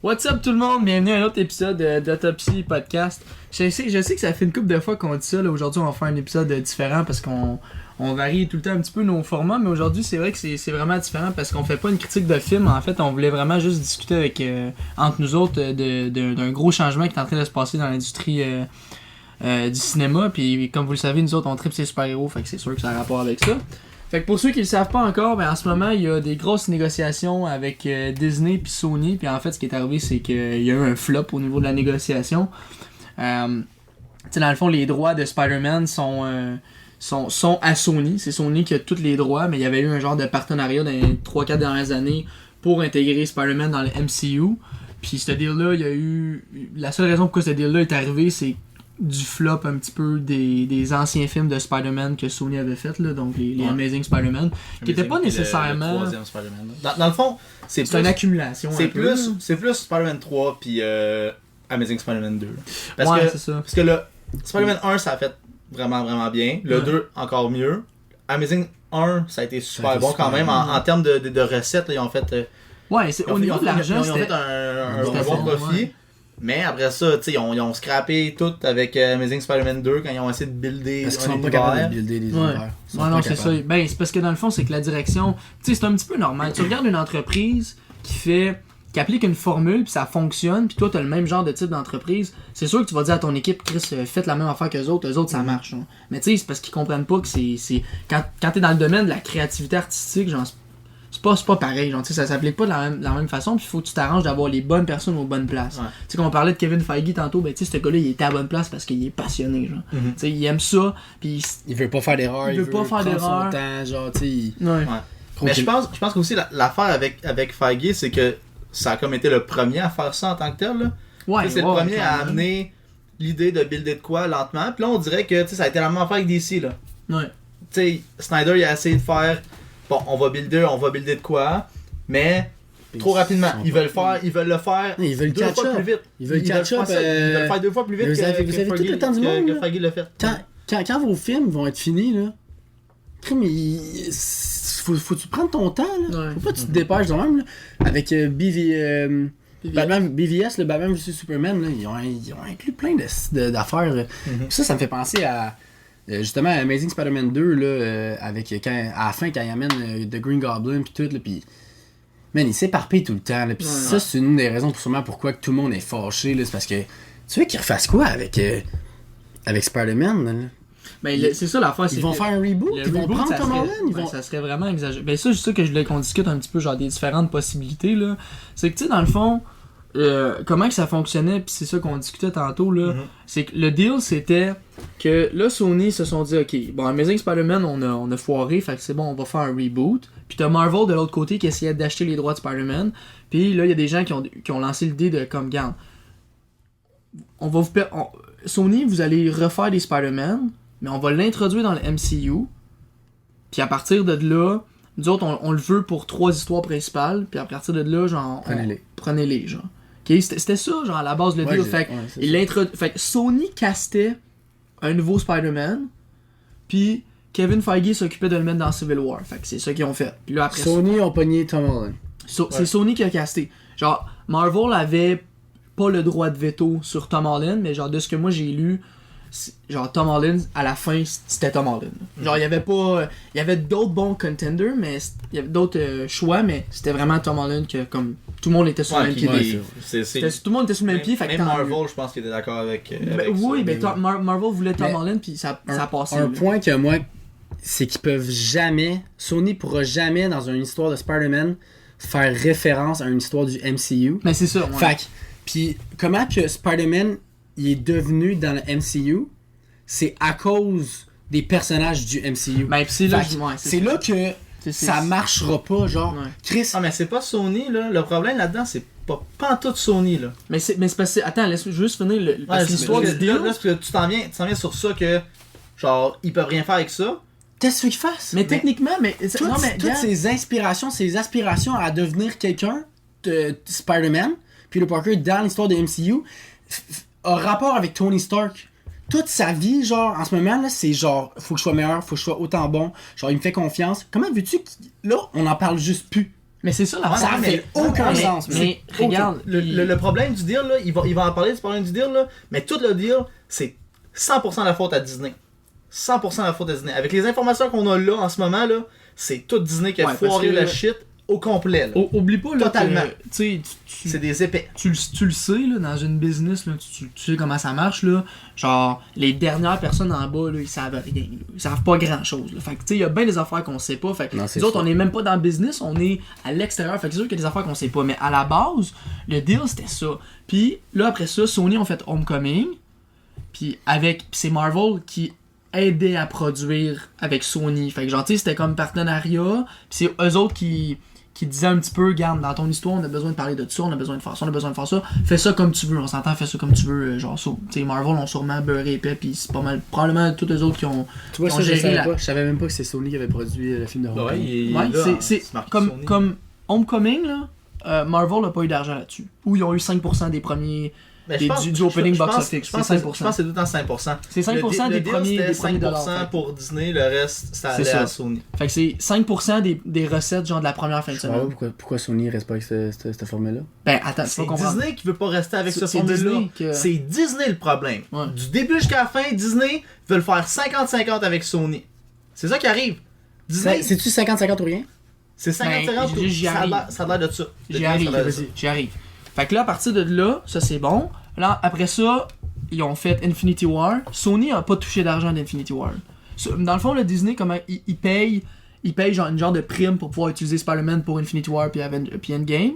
What's up tout le monde, bienvenue à un autre épisode d'Autopsie Podcast. Je sais que ça fait une couple de fois qu'on dit ça, là. Aujourd'hui on va faire un épisode différent parce qu'on varie tout le temps un petit peu nos formats, mais aujourd'hui c'est vrai que c'est vraiment différent parce qu'on fait pas une critique de film, en fait on voulait vraiment juste discuter avec entre nous autres d'un gros changement qui est en train de se passer dans l'industrie du cinéma, puis comme vous le savez nous autres on tripe ces super-héros, fait que c'est sûr que ça a un rapport avec ça. Fait que pour ceux qui le savent pas encore, ben en ce moment il y a des grosses négociations avec Disney puis Sony, puis en fait ce qui est arrivé c'est qu'il y a eu un flop au niveau de la négociation. Tu sais, dans le fond les droits de Spider-Man sont à Sony, c'est Sony qui a tous les droits, mais il y avait eu un genre de partenariat dans les 3-4 dernières années pour intégrer Spider-Man dans le MCU. Puis ce deal-là, il y a eu... La seule raison pourquoi ce deal-là est arrivé, c'est du flop un petit peu des anciens films de Spider-Man que Sony avait fait, là, donc les Amazing Spider-Man, qui n'étaient pas nécessairement... Le troisième Spider-Man. Dans le fond, c'est une accumulation. C'est plus Spider-Man 3 puis Amazing Spider-Man 2. C'est ça. Parce que le Spider-Man 1, ça a fait vraiment, vraiment bien. Le 2, encore mieux. Amazing 1, ça a été super bon quand même. En termes de recettes, là, ils ont fait... au niveau de l'argent, ils ont fait un bon profit. Ouais. Mais après ça, ils ont scrappé tout avec Amazing Spider-Man 2 quand ils ont essayé de builder. Parce qu'ils sont pas capables de builder des univers. Non, c'est ça. Ben, c'est parce que dans le fond, c'est que la direction... Tu sais, c'est un petit peu normal. Tu regardes une entreprise qui applique une formule, puis ça fonctionne, puis toi, t'as le même genre de type d'entreprise, c'est sûr que tu vas dire à ton équipe, Chris, faites la même affaire qu'eux autres, ça marche. Hein. Mais tu sais, c'est parce qu'ils comprennent pas que c'est... Quand t'es dans le domaine de la créativité artistique, genre... C'est pas pareil, genre, ça s'applique pas de la même façon, puis il faut que tu t'arranges d'avoir les bonnes personnes aux bonnes places. Ouais. Tu sais, quand on parlait de Kevin Feige tantôt, ben tu sais, ce gars-là, il était à la bonne place parce qu'il est passionné, genre. Tu sais, il aime ça, puis il veut pas faire d'erreur, il veut pas faire d'erreur. Son temps, genre, tu sais. Ouais. Mais je pense que aussi l'affaire avec Feige, c'est que ça a comme été le premier à faire ça en tant que tel, là. Ouais, c'est le premier à amener l'idée de builder de quoi lentement, puis là, on dirait que ça a été la même affaire avec DC, là. Ouais. Tu sais, Snyder, il a essayé de faire... Bon, on va builder de quoi, mais trop rapidement. Ils veulent le faire deux fois plus vite. Ils veulent le faire 2 fois plus vite vous avez tout le temps du monde, que Feige l'a fait. Quand vos films vont être finis, là, faut-tu prendre ton temps, là? Faut pas que tu te dépêches de même, là. Avec BVS, le Batman vs Superman, là, ils ont inclus plein d'affaires. Ça me fait penser à... justement Amazing Spider-Man 2 là, avec à la fin quand il amène The Green Goblin pis tout là, pis man, il s'éparpille tout le temps là, pis ça c'est une des raisons sûrement pourquoi que tout le monde est fâché là, c'est parce que tu veux qu'ils refassent quoi avec Spider-Man là? Ben, c'est ça l'affaire, ils vont faire un reboot, ils vont prendre Tom Holland, ça serait vraiment exagéré. Ben ça, c'est ça que je voulais qu'on discute un petit peu, genre des différentes possibilités là. C'est que tu sais dans le fond comment que ça fonctionnait, puis c'est ça qu'on discutait tantôt là, c'est que le deal c'était que là Sony se sont dit ok, bon Amazing Spider-Man on a foiré, fait que c'est bon, on va faire un reboot, puis t'as Marvel de l'autre côté qui essayait d'acheter les droits de Spider-Man, puis là il y a des gens qui ont lancé l'idée de comme garde, Sony vous allez refaire des Spider-Man, mais on va l'introduire dans le MCU, puis à partir de là nous autres on le veut pour 3 histoires principales, puis à partir de là genre prenez-les genre. Okay, c'était ça, genre, à la base, le deal. Fait que Sony castait un nouveau Spider-Man, puis Kevin Feige s'occupait de le mettre dans Civil War. Fait que c'est ça qu'ils ont fait. Puis là, après Sony ont pogné Tom Holland. C'est Sony qui a casté. Genre, Marvel avait pas le droit de veto sur Tom Holland, mais genre, de ce que moi j'ai lu, genre Tom Holland à la fin c'était Tom Holland. Genre il y avait d'autres bons contenders, mais il y avait d'autres choix, mais c'était vraiment Tom Holland que comme tout le monde était sur le même pied. Tout le monde était sur le même pied. Même Marvel, je pense qu'il était d'accord avec oui, mais Marvel voulait Tom Holland puis ça a passé. Un point que moi, c'est qu'ils peuvent jamais, Sony pourra jamais dans une histoire de Spider-Man faire référence à une histoire du MCU. Mais c'est ça. Ouais. Fait puis comment que Spider-Man il est devenu dans le MCU, c'est à cause des personnages du MCU. Ben, c'est là que ça marchera pas, genre. Ouais. Chris. Ah, mais c'est pas Sony, là. Le problème là-dedans, c'est pas tout Sony, là. Mais c'est parce que. Attends, laisse juste finir l'histoire du deal. Là, parce que tu t'en viens sur ça que, genre, ils peuvent rien faire avec ça. Qu'est-ce qu'ils fassent? Mais techniquement, toutes ces inspirations, ces aspirations à devenir quelqu'un de Spider-Man, Peter Parker, dans l'histoire de MCU, a rapport avec Tony Stark. Toute sa vie, genre, en ce moment, là, c'est genre, faut que je sois meilleur, faut que je sois autant bon, genre, il me fait confiance. Comment veux-tu là, on en parle juste plus Mais c'est ça, ça fait aucun sens. Mais regarde, le problème du deal, là, il va en parler du problème du deal, là, mais tout le deal, c'est 100% la faute à Disney. 100% la faute à Disney. Avec les informations qu'on a là en ce moment, là, c'est tout Disney qui a foiré la shit au complet. Là. Oublie pas, là, totalement. C'est des épais. Tu le sais, là, dans une business, là, tu sais comment ça marche, là. Genre, les dernières personnes en bas, là, ils savent rien. Là. Ils savent pas grand-chose. Là. Fait que, tu sais, il y a bien des affaires qu'on sait pas. Fait que, nous autres, on est même pas dans le business, on est à l'extérieur. Fait que c'est sûr qu'il y a des affaires qu'on sait pas. Mais à la base, le deal, c'était ça. Puis là, après ça, Sony ont fait Homecoming. Puis c'est Marvel qui aidait à produire avec Sony. Fait que, genre, tu sais, c'était comme partenariat. Puis c'est eux autres qui disaient un petit peu, regarde, dans ton histoire, on a besoin de parler de ça, on a besoin de faire ça, on a besoin de faire ça. Fais ça comme tu veux, on s'entend, fais ça comme tu veux. Genre, tu sais, Marvel ont sûrement beurré épais, puis c'est pas mal. Probablement tous les autres qui ont. Tu vois, ça, je savais même pas que c'est Sony qui avait produit le film de Homecoming. Ouais, c'est comme Homecoming, là, Marvel n'a pas eu d'argent là-dessus. Ou ils ont eu 5% des premiers. Du opening box office. Je pense que c'est tout le temps 5%. C'est 5% des premiers $5 pour Disney, le reste, ça allait à Sony. Fait que c'est 5% des recettes genre de la première fin de semaine. Pourquoi Sony reste pas avec cette formule-là? Ben attends, c'est Disney qui veut pas rester avec cette formule-là. Que... C'est Disney le problème. Ouais. Du début jusqu'à la fin, Disney veut le faire 50-50 avec Sony. C'est ça qui arrive. Disney... C'est-tu 50-50 ou rien? C'est 50-50 ça a l'air de ça. J'y arrive. Fait que là, à partir de là, ça c'est bon. Là, après ça, ils ont fait Infinity War. Sony a pas touché d'argent d'Infinity War. Dans le fond, le Disney, comment il paye genre une genre de prime pour pouvoir utiliser Spider-Man pour Infinity War puis Endgame.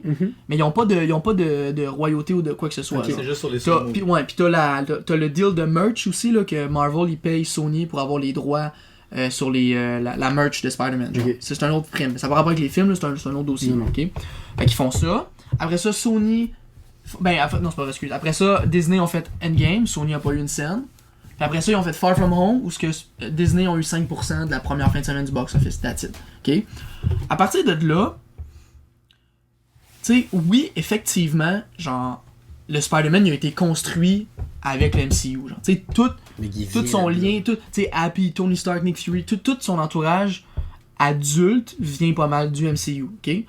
Mais ils ont pas de royauté ou de quoi que ce soit. Okay. C'est juste sur les puis t'as le deal de merch aussi, là, que Marvel il paye Sony pour avoir les droits sur la merch de Spider-Man. Okay. C'est un autre prime. Ça va rapport avec les films, là, c'est un autre dossier. Okay? Fait qu'ils font ça. Après ça, Sony... Ben, en fait, non, c'est pas vrai, excuse. Après ça, Disney ont fait Endgame, Sony a pas eu une scène. Puis après ça, ils ont fait Far From Home, où Disney ont eu 5% de la première fin de semaine du box-office. That's it. OK? À partir de là, tu sais, oui, effectivement, genre, le Spider-Man il a été construit avec le MCU. Genre, tu sais, tout son lien, tu sais, Happy, Tony Stark, Nick Fury, tout son entourage adulte vient pas mal du MCU. OK?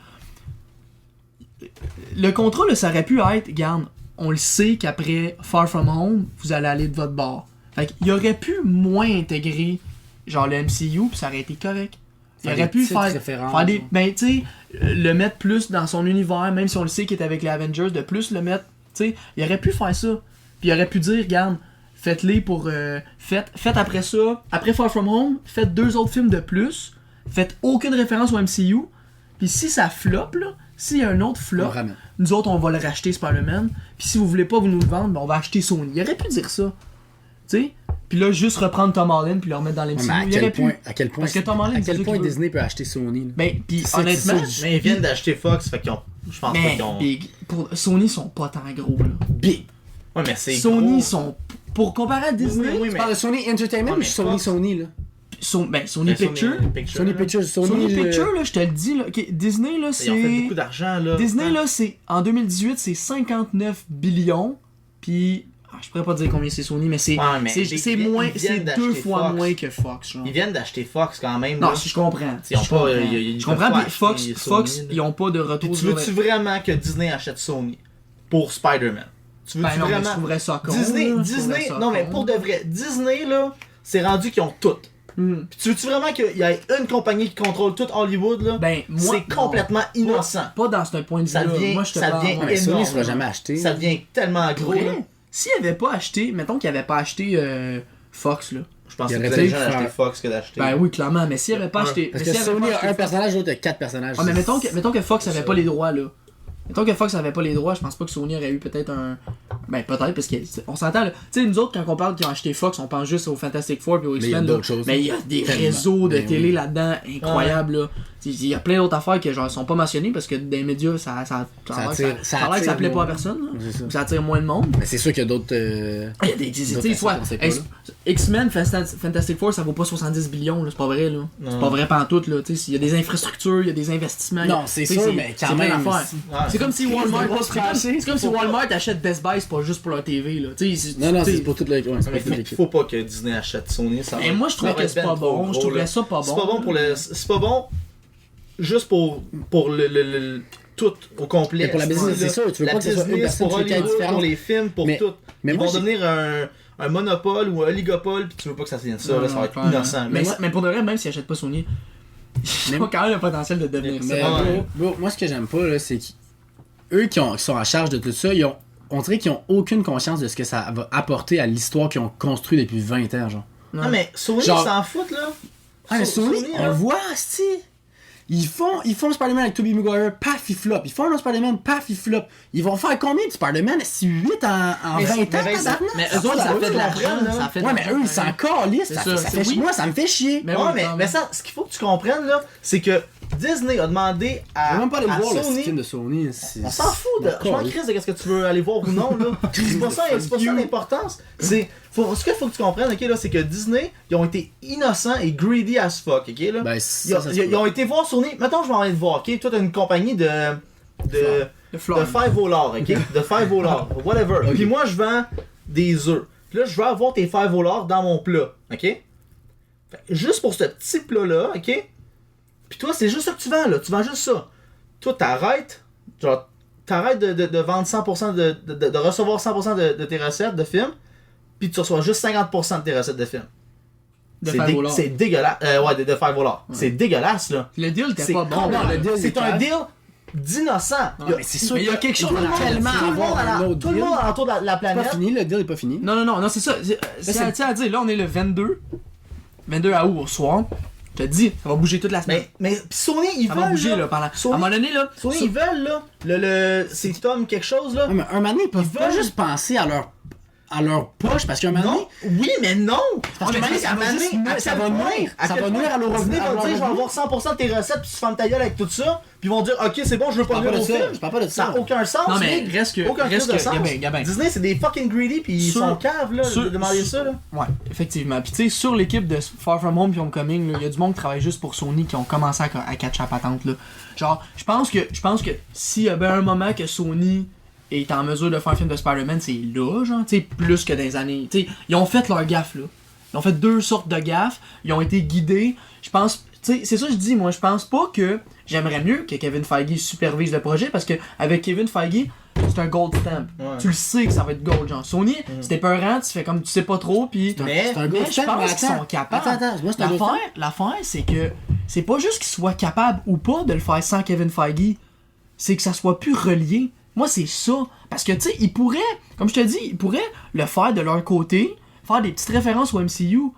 Le contrat, là, ça aurait pu être, regarde, on le sait qu'après Far From Home, vous allez aller de votre bord. Fait qu'il aurait pu moins intégrer, genre, le MCU, puis ça aurait été correct. Il aurait pu faire des... Ben, tu sais, le mettre plus dans son univers, même si on le sait qu'il est avec les Avengers, de plus le mettre, tu sais, il aurait pu faire ça. Puis il aurait pu dire, regarde, faites-les pour... faites après ça, après Far From Home, faites 2 autres films de plus, faites aucune référence au MCU, puis si ça floppe, là, s'il y a un autre flop, nous autres, on va le racheter Spider-Man. Puis si vous voulez pas vous nous le vendre, ben on va acheter Sony. Il aurait pu dire ça. Tu sais? Puis là, juste reprendre Tom Holland puis le remettre dans l'MCU. À quel point, parce que Tom Holland, à quel point Disney peut acheter Sony? Là. Ben, puis honnêtement... Mais ils viennent d'acheter Fox, fait qu'ils ont... Je pense pas qu'ils ont... Big. Sony sont pas tant gros, là. Big. Ouais, mais c'est Sony gros. Sont... Pour comparer à Disney... Tu parles de Sony Entertainment ou Sony, là? Sony Pictures. Sony Pictures, là, je te le dis, là. Okay, Disney, là, c'est... Ils ont fait beaucoup d'argent, là. Disney, là, c'est... En 2018, c'est 59 billions. Puis... je pourrais pas dire combien c'est Sony, mais c'est moins... C'est 2 fois moins que Fox, genre. Ils viennent d'acheter Fox, quand même. Non, si je comprends. Je comprends, puis Fox, ils ont pas de retour... Tu veux-tu vraiment que Disney achète Sony pour Spider-Man? Tu veux-tu vraiment... je trouverais ça con. Disney... Non, mais pour de vrai, Disney, là, c'est rendu qu'ils ont tout. Puis tu veux-tu vraiment qu'il y ait une compagnie qui contrôle tout Hollywood, là? Ben, moi, c'est complètement innocent. Pas dans ce point de vue-là. Moi, je te parle. Énorme. Sony sera jamais acheté. Ça devient tellement gros, là. S'il avait pas acheté, mettons qu'il avait pas aché Fox, là. Je pense que c'est plus d'acheter Fox que d'acheter. Ben oui, clairement, mais s'il avait pas acheté... Parce que Sony a un personnage, l'autre a 4 personnages. Ah, mais mettons que Fox avait pas les droits, là. Mettons que Fox avait pas les droits, je pense pas que Sony aurait eu peut-être un... Ben peut-être, parce qu'on s'entend, tu sais, nous autres, quand on parle qu'ils ont acheté Fox, on pense juste au Fantastic Four et au X-Men, mais il y a des réseaux de télé là-dedans incroyables, là. Il y a plein d'autres affaires qui genre sont pas mentionnées parce que dans les médias, ça a l'air que ça plaît pas à personne, là. Ça attire moins de monde. Mais c'est sûr qu'il y a d'autres... Il y a des... soit X-Men, Fantastic Four, ça vaut pas 70 billions, là, c'est pas vrai, là. C'est pas vrai pantoute, là. Tu sais, il y a des infrastructures, il y a des investissements. Non, c'est sûr, mais quand même... C'est comme si Walmart achète Best Buy, c'est pas juste pour leur TV, là. Non, c'est pour toute l'équipe. Faut pas que Disney achète Sony, ça. Et moi, je trouve que c'est pas bon. Je trouverais ça pas bon. C'est pas bon pour le... C'est pas bon... juste pour le tout au complet. Mais pour la business, c'est ça. Tu veux pas que ce soit une personne pour qui est Hollywood, différente. pour les films, pour tout. Mais ils moi, vont devenir un monopole ou un oligopole, puis tu veux pas que ça devienne ça. Là, ça va être innocent. Mais pour de vrai, même s'ils achètent pas Sony, ils ont quand même le potentiel de devenir ça. Bro, moi, ce que j'aime pas, là, c'est qu'eux qui sont en charge de tout ça, on dirait qu'ils ont aucune conscience de ce que ça va apporter à l'histoire qu'ils ont construit depuis 20 ans, genre. Non, mais Sony s'en fout, là. Ah, mais Sony, on le voit, c'ti. Ils font Spider-Man avec Tobey Maguire, paf, il flop. Ils font un autre Spider-Man, paf, il flop. Ils vont faire combien de Spider-Man? C'est 8 en 20 ans, mais eux autres, ça fait de l'argent. Ouais, mais eux, ils s'en calissent. Moi, ça me fait chier. Mais ça, ce qu'il faut que tu comprennes, là, c'est que Disney a demandé à. Je veux même pas aller voir Sony, le film de Sony. On s'en fout je m'en crise de ce que tu veux aller voir ou non, là. C'est pas ça l'importance. Ce qu'il faut que tu comprennes, ok, là, c'est que Disney, ils ont été innocents et greedy as fuck, ok, là. Ben, ils ont été voir Sony. Mettons, je vais en aller te voir, ok. Toi, t'as une compagnie de $5, ok. De $5, whatever. Puis moi, je vends des œufs. Puis là, je veux avoir tes $5 dans mon plat, ok. Juste pour ce petit plat-là, ok. Puis toi, c'est juste ça que tu vends, là. Tu vends juste ça. Toi, t'arrêtes de vendre 100%, de recevoir 100% de tes recettes de films, puis tu reçois juste 50% de tes recettes de films. C'est dégueulasse. Ouais, de $5. Ouais. C'est dégueulasse, là. Le deal était pas bon. Non, c'est un deal d'innocent. Mais c'est sûr qu'il y a quelque chose tellement tout le monde autour de la planète. C'est pas fini, le deal est pas fini. Non, c'est ça. C'est à dire, là, on est le 22 août au soir. Je te dis, ça va bouger toute la semaine. Mais Sony, ils veulent. Ça va bouger, là, pendant. À un moment donné, là. Sony, ils veulent, là. C'est Tom quelque chose, là. Ouais, mais un moment donné, ils peuvent pas juste penser à leur poche, parce qu'un moment donné. Oui, mais non! Parce qu'un moment donné, ça va nuire. Ça va nuire à leur revenu. Disney va dire, je vais avoir 100% de tes recettes, puis tu fermes ta gueule avec tout ça, puis ils vont dire, ok, c'est bon, je veux pas nuire au film. Je parle pas de ça. Ça n'a aucun sens. Non, mais reste que. Sens. Gabin. Disney, c'est des fucking greedy, puis ils sont caves, là, de demander ça, là. Ouais, effectivement. Puis tu sais, sur l'équipe de Far From Home puis Homecoming, il y a du monde qui travaille juste pour Sony qui ont commencé à catcher la patente, là. Genre, je pense que s'il y avait un moment que Sony est en mesure de faire un film de Spider-Man, c'est là, genre, tu sais, plus que des années. Tu sais, ils ont fait leur gaffe, là. Ils ont fait 2 sortes de gaffes, ils ont été guidés. Je pense, tu sais, c'est ça que je dis, moi, je pense pas que j'aimerais mieux que Kevin Feige supervise le projet, parce que avec Kevin Feige, c'est un gold stamp. Ouais. Tu le sais que ça va être gold, genre. Sony, c'était peurant, tu fais comme tu sais pas trop, pis. Mais je pense qu'ils sont capables. Attends, l'affaire, c'est que c'est pas juste qu'ils soient capables ou pas de le faire sans Kevin Feige, c'est que ça soit plus relié. Moi, c'est ça. Parce que, tu sais, ils pourraient, comme je te dis, ils pourraient le faire de leur côté, faire des petites références au MCU.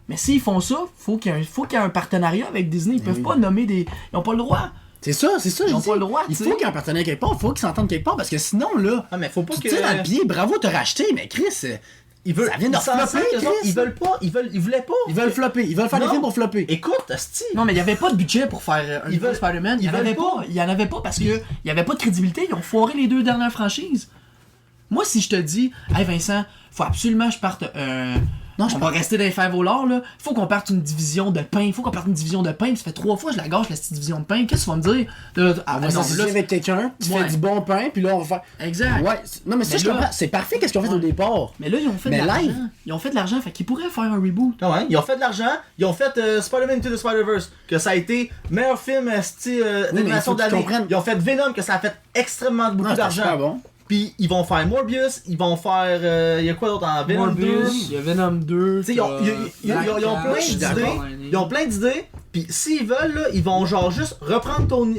Mais s'ils font ça, faut qu'il y ait un partenariat avec Disney. Ils peuvent pas nommer des. Ils ont pas le droit. C'est ça, ils ont pas le droit. Il faut qu'il y ait un partenariat quelque part, il faut qu'ils s'entendent quelque part, parce que sinon, là. Ah, mais faut pas que. Tu tires dans le pied, bravo, t'as racheté, mais Chris. Ça vient de flopper, ils veulent pas, ils voulaient pas. Ils veulent flopper, ils veulent faire des films pour flopper. Écoute, asti. Non, mais il y avait pas de budget pour faire un nouveau Spider-Man. Il y en avait pas parce que il y avait pas de crédibilité. Ils ont foiré les 2 dernières franchises. Moi, si je te dis, hey Vincent, faut absolument que je parte. Non, on va rester dans les $5, là. Faut qu'on parte une division de pain. Faut qu'on parte une division de pain. Ça fait 3 fois que je la gâche, la petite division de pain. Qu'est-ce que tu vas me dire? On va s'associer avec quelqu'un qui fait du bon pain, puis là, on va faire. Exact. Ouais. Non, mais ça, je comprends. C'est parfait, qu'est-ce qu'ils ont fait au départ. Mais là, ils ont fait de l'argent. Ils ont fait de l'argent, fait qu'ils pourraient faire un reboot. Ah ouais, ils ont fait de l'argent. Ils ont fait Spider-Man Into the Spider-Verse, que ça a été meilleur film d'animation de l'année. Ils ont fait Venom, que ça a fait extrêmement beaucoup d'argent. Bon. Puis ils vont faire Morbius, ils vont faire. Il y a quoi d'autre en Venom 2? Il y a Venom 2. Ils ont plein d'idées. Ils ont plein d'idées. Puis s'ils veulent, là, ils vont genre juste reprendre Tom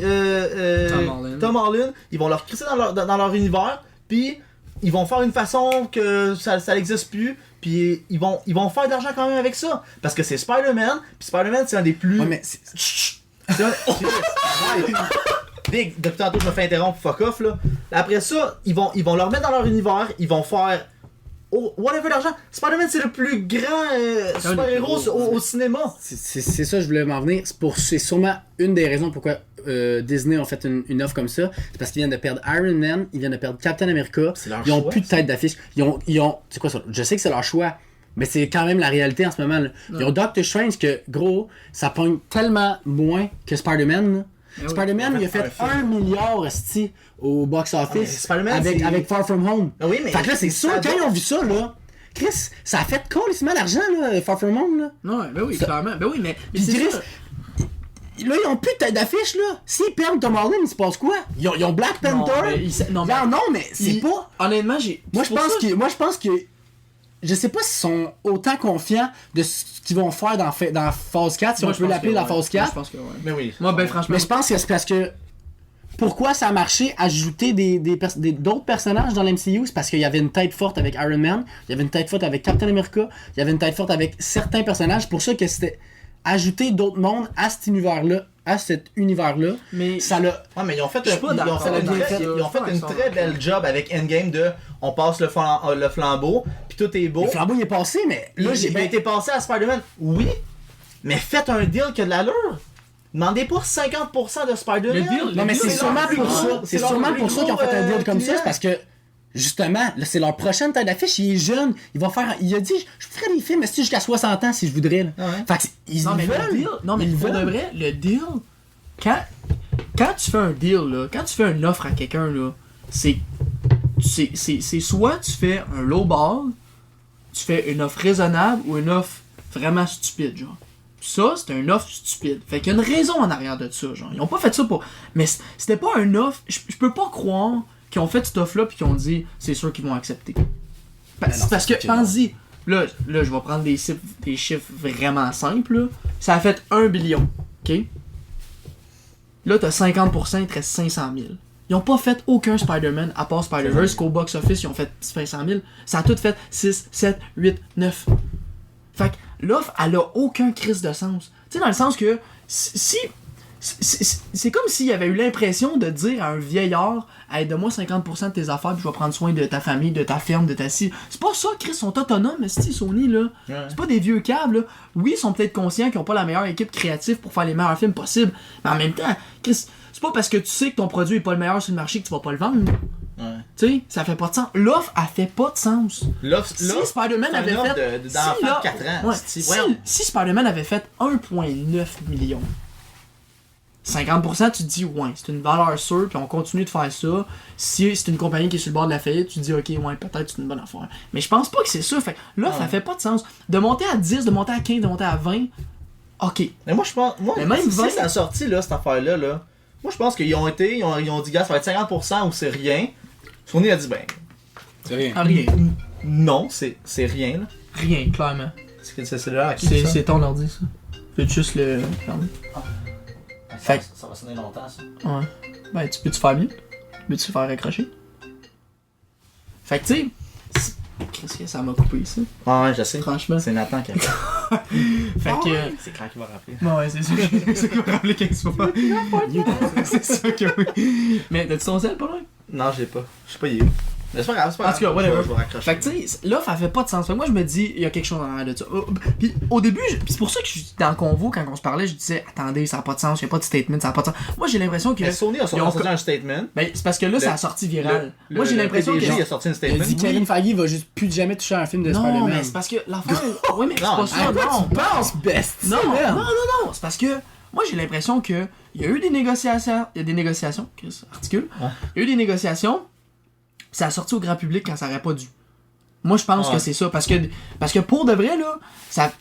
Holland. Ils vont leur crisser dans leur univers. Puis ils vont faire une façon que ça n'existe plus. Puis ils vont faire de l'argent quand même avec ça. Parce que c'est Spider-Man. Puis Spider-Man, c'est un des plus. Ouais, mais Big, depuis tantôt je me fais interrompre, fuck off là. Après ça, ils vont leur mettre dans leur univers, ils vont faire whatever l'argent. Spider-Man c'est le plus grand super-héros au cinéma. C'est ça que je voulais m'en venir. C'est sûrement une des raisons pourquoi Disney ont fait une offre comme ça. C'est parce qu'ils viennent de perdre Iron Man, ils viennent de perdre Captain America. Ils ont plus de tête d'affiche. Ils ont c'est quoi ça? Je sais que c'est leur choix. Mais c'est quand même la réalité en ce moment. Là. Ils ont Doctor Strange que, gros, ça pogne tellement moins que Spider-Man. Là. Spider-man, il a fait 1 milliard au box-office avec Far From Home. Oui, mais fait que là, c'est sûr, quand ils ont vu ça, là, Chris, ça a fait colissement d'argent, là, Far From Home. Là. Non, ben oui, clairement. Ben oui, mais Chris, là, ils ont plus de tête d'affiche, là. S'ils perdent Tom Holland, il se passe quoi? Ils ont Black Panther. Non, mais c'est pas... Honnêtement, Moi, je pense que... Je sais pas s'ils sont autant confiants de ce qu'ils vont faire dans Phase 4, si on peut l'appeler la Phase 4. Je pense que ouais. Mais oui. Moi, ben franchement... Mais je pense que c'est parce que... Pourquoi ça a marché ajouter d'autres personnages dans l'MCU? C'est parce qu'il y avait une tête forte avec Iron Man, il y avait une tête forte avec Captain America, il y avait une tête forte avec certains personnages. Pour ça que c'était ajouter d'autres mondes à cet univers-là, mais ça l'a... Ouais, mais ils ont fait une très belle job avec Endgame de on passe le flambeau, puis tout est beau. Le flambeau il est passé, mais là il a été passé à Spider-Man. Oui, mais faites un deal qui a de l'allure. Demandez pas 50% de Spider-Man. Non, mais c'est sûrement pour ça. C'est sûrement pour ça qu'ils ont fait un deal comme ça. C'est parce que, justement, là, c'est leur prochaine tête d'affiche. Il est jeune. Il a dit, je ferais des films jusqu'à 60 ans si je voudrais. Là. Ouais. Fait que, ils veulent. Non, mais pour de vrai, le deal, quand tu fais un deal, là, quand tu fais une offre à quelqu'un, là, c'est soit tu fais un low ball, tu fais une offre raisonnable ou une offre vraiment stupide, genre. Ça, c'était une offre stupide. Fait qu'il y a une raison en arrière de ça, genre. Ils ont pas fait ça pour... Mais c'était pas une offre... Je peux pas croire qu'ils ont fait cette offre-là pis qu'ils ont dit, c'est sûr qu'ils vont accepter. Parce que, pense-y, là, je vais prendre des chiffres vraiment simples, là. Ça a fait 1 billion, ok? Là, t'as 50%, il te reste 500 000. Ils ont pas fait aucun Spider-Man, à part Spider-Verse, qu'au box-office, ils ont fait 500 000. Ça a tout fait 6, 7, 8, 9... Fait que l'offre, elle a aucun crise de sens. Tu sais, dans le sens que si c'est comme s'il y avait eu l'impression de dire à un vieillard, hey, donne-moi 50% de tes affaires, puis je vais prendre soin de ta famille, de ta ferme, de ta scie. C'est pas ça, Chris, ils sont autonomes, Sony, là. Ouais. C'est pas des vieux câbles, là. Oui, ils sont peut-être conscients qu'ils ont pas la meilleure équipe créative pour faire les meilleurs films possibles, mais en même temps, Chris, c'est pas parce que tu sais que ton produit est pas le meilleur sur le marché que tu vas pas le vendre. Ouais. Tu sais, ça fait pas de sens. L'offre, elle fait pas de sens. Si Spider-Man avait fait. d'enfant de 4 ans. Ouais, si Spider-Man avait fait 1,9 million, 50%, tu te dis, ouais, c'est une valeur sûre, puis on continue de faire ça. Si c'est une compagnie qui est sur le bord de la faillite, tu te dis, ok, ouais, peut-être c'est une bonne affaire. Mais je pense pas que c'est ça. Fait l'offre, elle fait pas de sens. De monter à 10, de monter à 15, de monter à 20, ok. Mais moi, je pense. Mais même 20, si ça a sorti, là, cette affaire-là, là, moi, je pense qu'ils ont dit, gars, ça va être 50% ou c'est rien. Sony a dit, ben. C'est rien. Rien. Non, c'est rien, là. Rien, clairement. C'est là, c'est ton ordi, ça. Fais juste le fermer. Ça va sonner longtemps, ça. Ouais. Ben, tu peux-tu faire mieux? Peux-tu faire raccrocher? Fait que, tu sais, qu'est-ce que ça m'a coupé, ça? Ouais, je sais. Franchement. C'est Nathan qui a fait que... c'est clair qu'il va rappeler. Ouais, c'est sûr qu'il va rappeler 15 fois. C'est sûr que oui. Mais t'as-tu ton sel, pas loin? Non, j'ai pas. Je sais pas, il est où. Mais c'est pas grave, c'est pas grave. En tout cas, whatever. Je vais raccrocher. Fait que tu sais, l'offre, elle fait pas de sens. Fait que moi, je me dis, il y a quelque chose en arrière de ça. Puis au début, puis c'est pour ça que dans le convo, quand on se parlait, je disais, attendez, ça a pas de sens, il y a pas de statement, ça a pas de sens. Moi, j'ai l'impression que. Mais Sony a sorti un statement. Ben, c'est parce que là, ça a sorti viral. Moi, j'ai l'impression que. Il a sorti un statement. Il a dit Kevin Feige va juste plus jamais toucher un film de Spider-Man. Non, mais c'est parce que l'affaire. Oui, mais c'est pas ça. Non, tu penses, best. Non. C'est parce que. Moi, j'ai l'impression que. Il y a eu des négociations. Il y a des négociations. Articule. Il y a eu des négociations. Ça a sorti au grand public quand ça aurait pas dû. Moi, je pense que c'est ça. Parce que pour de vrai, là,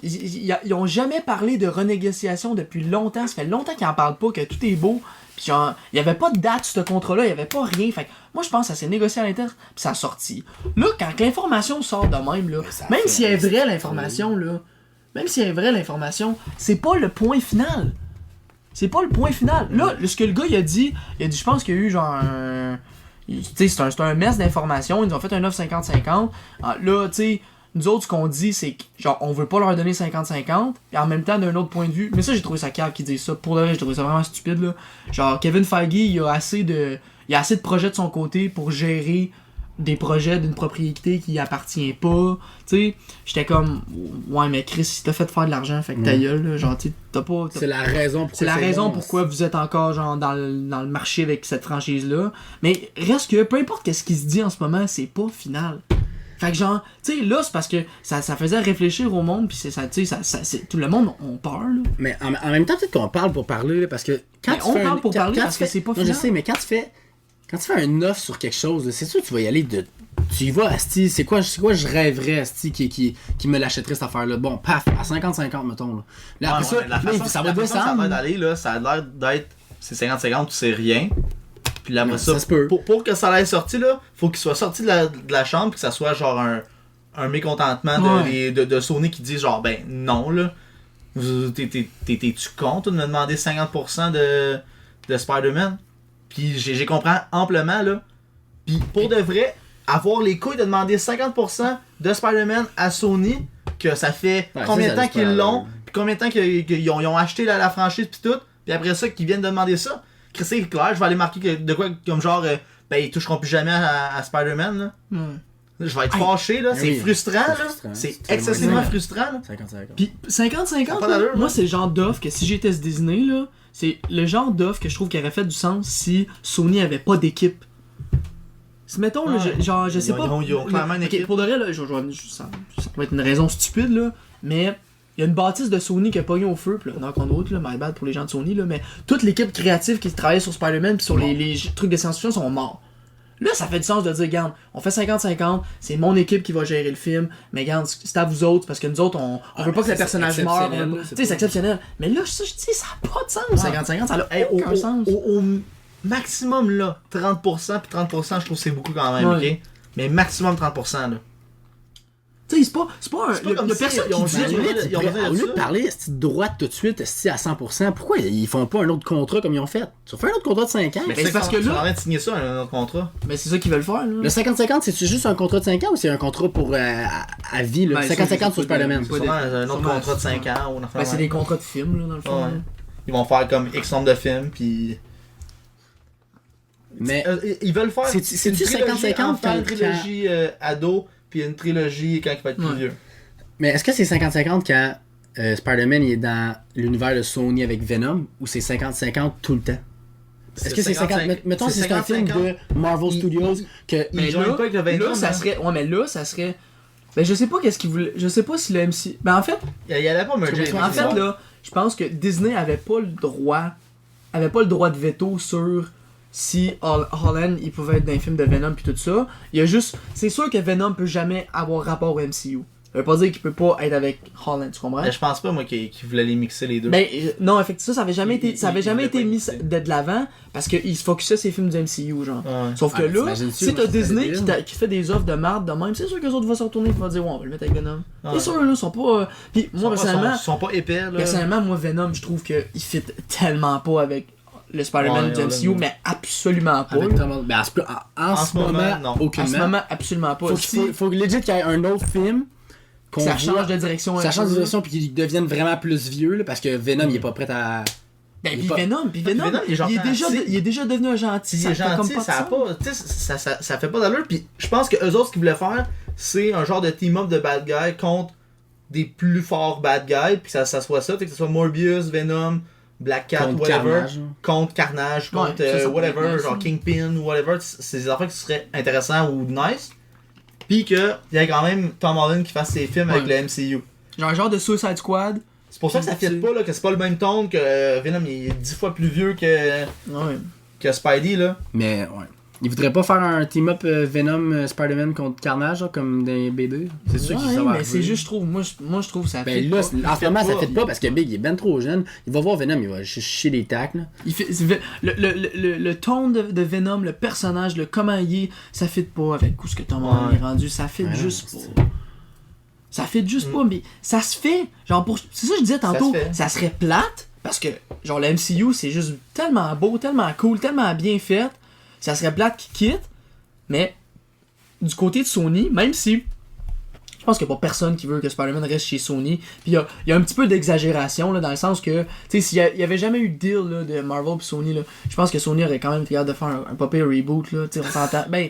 ils ont jamais parlé de renégociation depuis longtemps. Ça fait longtemps qu'ils en parlent pas, que tout est beau. Puis genre, il y avait pas de date sur ce contrat-là, il y avait pas rien. Fait que moi, je pense que ça s'est négocié à l'intérieur, puis ça a sorti. Là, quand l'information sort de même, là, même si elle est vraie, l'information, là, c'est pas le point final. C'est pas le point final. Là, ce que le gars, il a dit, je pense qu'il y a eu genre un... Tu sais, c'est un mess d'informations. Ils nous ont fait un offre 50-50. Là, tu sais, nous autres, ce qu'on dit, c'est que, genre, on veut pas leur donner 50-50. Et en même temps, d'un autre point de vue. Mais ça, j'ai trouvé ça cave qu'ils disent ça. Pour le reste, j'ai trouvé ça vraiment stupide, là. Genre, Kevin Feige, il a assez de projets de son côté pour gérer des projets d'une propriété qui appartient pas. Tu sais, j'étais comme, ouais, mais Chris, si t'as fait faire de l'argent, fait que ta gueule, là, genre, tu t'as pas. C'est la raison pourquoi vous êtes encore, genre, dans le marché avec cette franchise-là. Mais reste que, peu importe ce qui se dit en ce moment, c'est pas final. Fait que, genre, tu sais, là, c'est parce que ça faisait réfléchir au monde, pis tout le monde, on parle, là. Mais en même temps, peut-être qu'on parle pour parler, là, parce que quand parce que c'est pas final. Je sais, mais quand quand tu fais un offre sur quelque chose, c'est sûr que tu vas y aller de. Tu y vas, asti, c'est quoi je rêverais, asti, qui me l'achèterait cette affaire-là. Bon, paf, à 50-50, mettons. Là, après ça va descendre. Ça va d'aller, là, ça a l'air d'être. C'est 50-50 ou c'est rien. Puis là, après ça se peut. Pour que ça l'ait sorti, là, faut qu'il soit sorti de la chambre, que ça soit genre un mécontentement de Sony qui dit genre, ben non, là. T'es-tu con, toi, de me demander 50% de Spider-Man? Puis j'ai compris amplement, là. Puis pour de vrai, avoir les couilles de demander 50% de Spider-Man à Sony, que ça fait combien de temps qu'ils l'ont, puis combien de temps qu'ils ont acheté la franchise, puis tout, puis après ça, qu'ils viennent de demander ça. C'est clair, je vais aller marquer de quoi, comme genre, ben ils toucheront plus jamais à Spider-Man, là. Je vais être fâché, là. C'est frustrant, là. C'est excessivement frustrant, là. 50-50. Puis 50-50, moi, c'est le genre d'offre que si j'étais Disney, là, c'est le genre d'offre que je trouve qui aurait fait du sens si Sony avait pas d'équipe. Si mettons, là, genre, je sais pas. Ils ont clairement une équipe. Pour de vrai, là, ça va être une raison stupide, là, mais il y a une bâtisse de Sony qui a pogné au feu, pis là, knock on wood, là, my bad pour les gens de Sony, là, mais toute l'équipe créative qui travaillait sur Spider-Man pis sur les trucs de science-fiction sont morts. Là, ça fait du sens de dire, regarde, on fait 50-50, c'est mon équipe qui va gérer le film, mais regarde, c'est à vous autres, parce que nous autres, on veut pas que le personnage meure. Tu sais, c'est exceptionnel. Mais là, ça, je dis, ça a pas de sens, 50-50, ça a aucun sens. Au maximum, là, 30%, puis 30%, je trouve que c'est beaucoup quand même, ok? Mais maximum 30%, là. Tu sais, c'est pas un. Il y a personne qui dit. Au lieu de parler de droite tout de suite à 100%, pourquoi ils font pas un autre contrat comme ils ont fait? Ils ont fait un autre contrat de 5 ans. Mais c'est parce que là. Ils sont en train de signer ça, un autre contrat. Mais c'est ça qu'ils veulent faire, là. Le 50-50, c'est juste un contrat de 5 ans ou c'est un contrat pour à vie, là? 50-50 sur Spider-Man. C'est un autre contrat de 5 ans. Ben, c'est des contrats de films, là, dans le fond. Ils vont faire comme X nombre de films, puis. Mais. Ils veulent faire. C'est-tu 50-50 quand une trilogie ado, puis une trilogie quand il va être plus vieux. Mais est-ce que c'est 50-50 quand Spider-Man il est dans l'univers de Sony avec Venom ou c'est 50-50 tout le temps? Est-ce que c'est 50? Mettons si c'est un film de Marvel Studios que. Mais là, ça serait. Ouais, mais là, ça serait. Ben, je sais pas qu'est-ce qu'ils voulaient. Je sais pas si le MC. Ben, en fait. Il y allait pas merger. En fait, là, je pense que Disney avait pas le droit de veto sur si Holland il pouvait être dans un film de Venom puis tout ça. Il y a juste. C'est sûr que Venom peut jamais avoir rapport au MCU. Ça veut pas dire qu'il peut pas être avec Holland, tu comprends? Mais je pense pas, moi, qu'il voulait les mixer les deux. Ben, non, effectivement, ça avait jamais été mis de l'avant parce qu'il se focusait sur les films du MCU, genre. Ouais. Sauf que là, si t'as Disney qui fait des offres de marde de même, c'est sûr que les autres vont se retourner et vont dire, ouais, on va le mettre avec Venom. C'est sûr, là, ils sont pas. Puis moi, personnellement. Ils sont pas épais, là. Personnellement, moi, Venom, je trouve qu'il fit tellement pas avec le Spider-Man du MCU, mais absolument pas. Mais en ce moment, non. Aucunement. En ce moment, absolument pas. Faut legit qu'il y ait un autre film. Ça change de direction. Ça change de direction puis qu'ils deviennent vraiment plus vieux là, parce que Venom il est pas prêt à. Ben puis Venom, il est déjà devenu un gentil. Il est gentil, ça fait pas d'allure. Puis je pense que eux autres ce qu'ils voulaient faire, c'est un genre de team-up de bad guys contre des plus forts bad guys, puis ça soit ça, que ce soit Morbius, Venom, Black Cat, contre whatever, Carnage, contre whatever, genre Kingpin ou whatever. C'est des affaires qui seraient intéressants ou nice. Pis qu'il y a quand même Tom Holland qui fasse ses films avec le MCU. Genre de Suicide Squad. C'est pour ça que ça fit pas, là, que c'est pas le même ton, que Venom il est 10 fois plus vieux que Spidey, là. Mais, ouais. Ils voudraient pas faire un team-up Venom Spider-Man contre Carnage, là, comme dans les BD. C'est sûr qu'ils savent. Mais c'est juste, je trouve, moi je trouve ça fait. Ben là, en ce moment, ça fait pas parce que Big il est ben trop jeune. Il va voir Venom, il va chier des tacs, là. Le ton de Venom, le personnage, comment il est, ça fit pas avec ce que Tom Holland est rendu. Ça fit juste pas. Ça fit juste pas, mais ça se fait. Genre, c'est ça que je disais tantôt, ça serait plate, parce que, genre, le MCU, c'est juste tellement beau, tellement cool, tellement bien fait. Ça serait plate qu'ils quittent, mais du côté de Sony, même si je pense qu'il n'y a pas personne qui veut que Spider-Man reste chez Sony, puis il y a un petit peu d'exagération là, dans le sens que, tu sais, s'il y avait jamais eu de deal là, de Marvel et Sony, là, je pense que Sony aurait quand même été capable de faire un pas pire reboot, là, tu sais, on s'entend. Ben,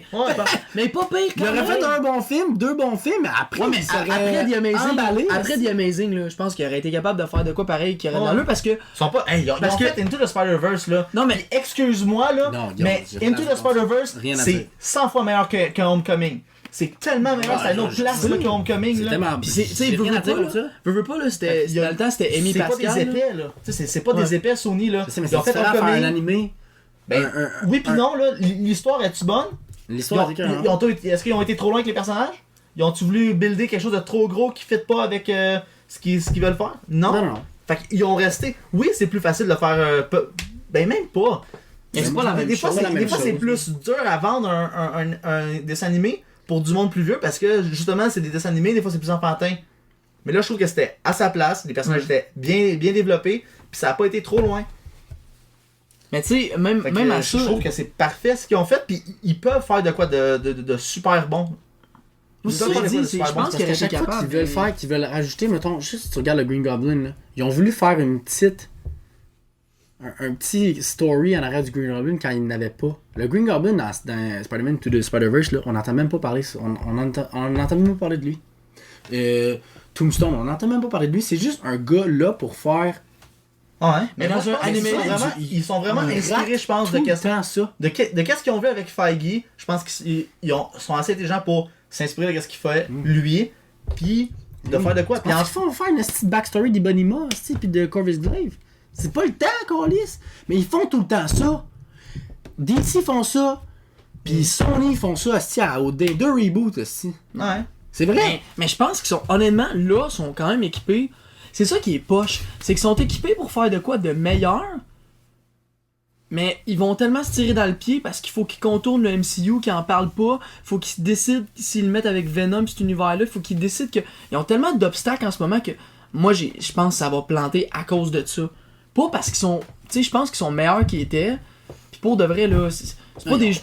mais pas pire quand même. Il aurait fait un bon film, 2 bons films, mais après, après The Amazing, là, je pense qu'il aurait été capable de faire de quoi pareil qui aurait dans le parce que. Ils sont pas. Ils ont fait Into the Spider-Verse, là. Non, mais excuse-moi, là, mais Into the Spider-Verse, c'est 100 fois meilleur que Homecoming. C'est tellement meilleur, c'est à une autre place là, que Homecoming. Là. Pis c'est veux pas là, c'était dans le temps c'était Amy Pascal. C'est pas des épais là. C'est pas des épais Sony là. Ils ont fait un animé. Oui pis non, là, l'histoire est-tu bonne? L'histoire est-ce qu'ils ont été trop loin avec les personnages? Ils ont-tu voulu builder quelque chose de trop gros qui fit pas avec ce qu'ils veulent faire? Non. Fait qu'ils ont resté. Oui, c'est plus facile de faire. Ben, même pas. C'est pas la même chose. Des fois, c'est plus dur à vendre un dessin animé pour du monde plus vieux parce que justement, c'est des dessins animés, des fois, c'est plus enfantin. Mais là, je trouve que c'était à sa place, les personnages étaient bien développés, puis ça a pas été trop loin. Mais tu sais, même à ça. Je trouve que c'est parfait ce qu'ils ont fait, puis ils peuvent faire de quoi de super bon. Je pense qu'à chaque fois qu'ils veulent rajouter, mettons, juste si tu regardes le Green Goblin, là, ils ont voulu faire un petit story en arrière du Green Goblin quand il n'avait pas. Le Green Goblin dans Spider-Man to the Spider-Verse, là, on n'entend même pas parler, on n'entend même pas parler de lui. Tombstone, on n'entend même pas parler de lui, c'est juste un gars là pour faire. Ouais, mais dans un animé, ils sont vraiment inspirés, je pense, de qu'est-ce qu'ils ont vu avec Feige. Je pense qu'ils sont assez intelligents pour s'inspirer de ce qu'il fait, lui, puis de faire de quoi. Puis ils font faire une petite backstory d'Ibonima, puis de Corvus Glaive. C'est pas le temps qu'on lisse, mais ils font tout le temps ça. DC font ça, puis Sony font ça au deux reboots aussi. Ouais. C'est vrai. Mais je pense qu'ils sont, honnêtement, là, sont quand même équipés. C'est ça qui est poche. C'est qu'ils sont équipés pour faire de quoi de meilleur. Mais ils vont tellement se tirer dans le pied parce qu'il faut qu'ils contournent le MCU, qu'ils en parlent pas. Faut qu'ils décident s'ils le mettent avec Venom, cet univers-là. Faut qu'ils décident qu'ils ont tellement d'obstacles en ce moment que moi, je pense que ça va planter à cause de ça. Pas parce qu'ils sont. Tu sais, je pense qu'ils sont meilleurs qu'ils étaient. Puis pour de vrai, là, c'est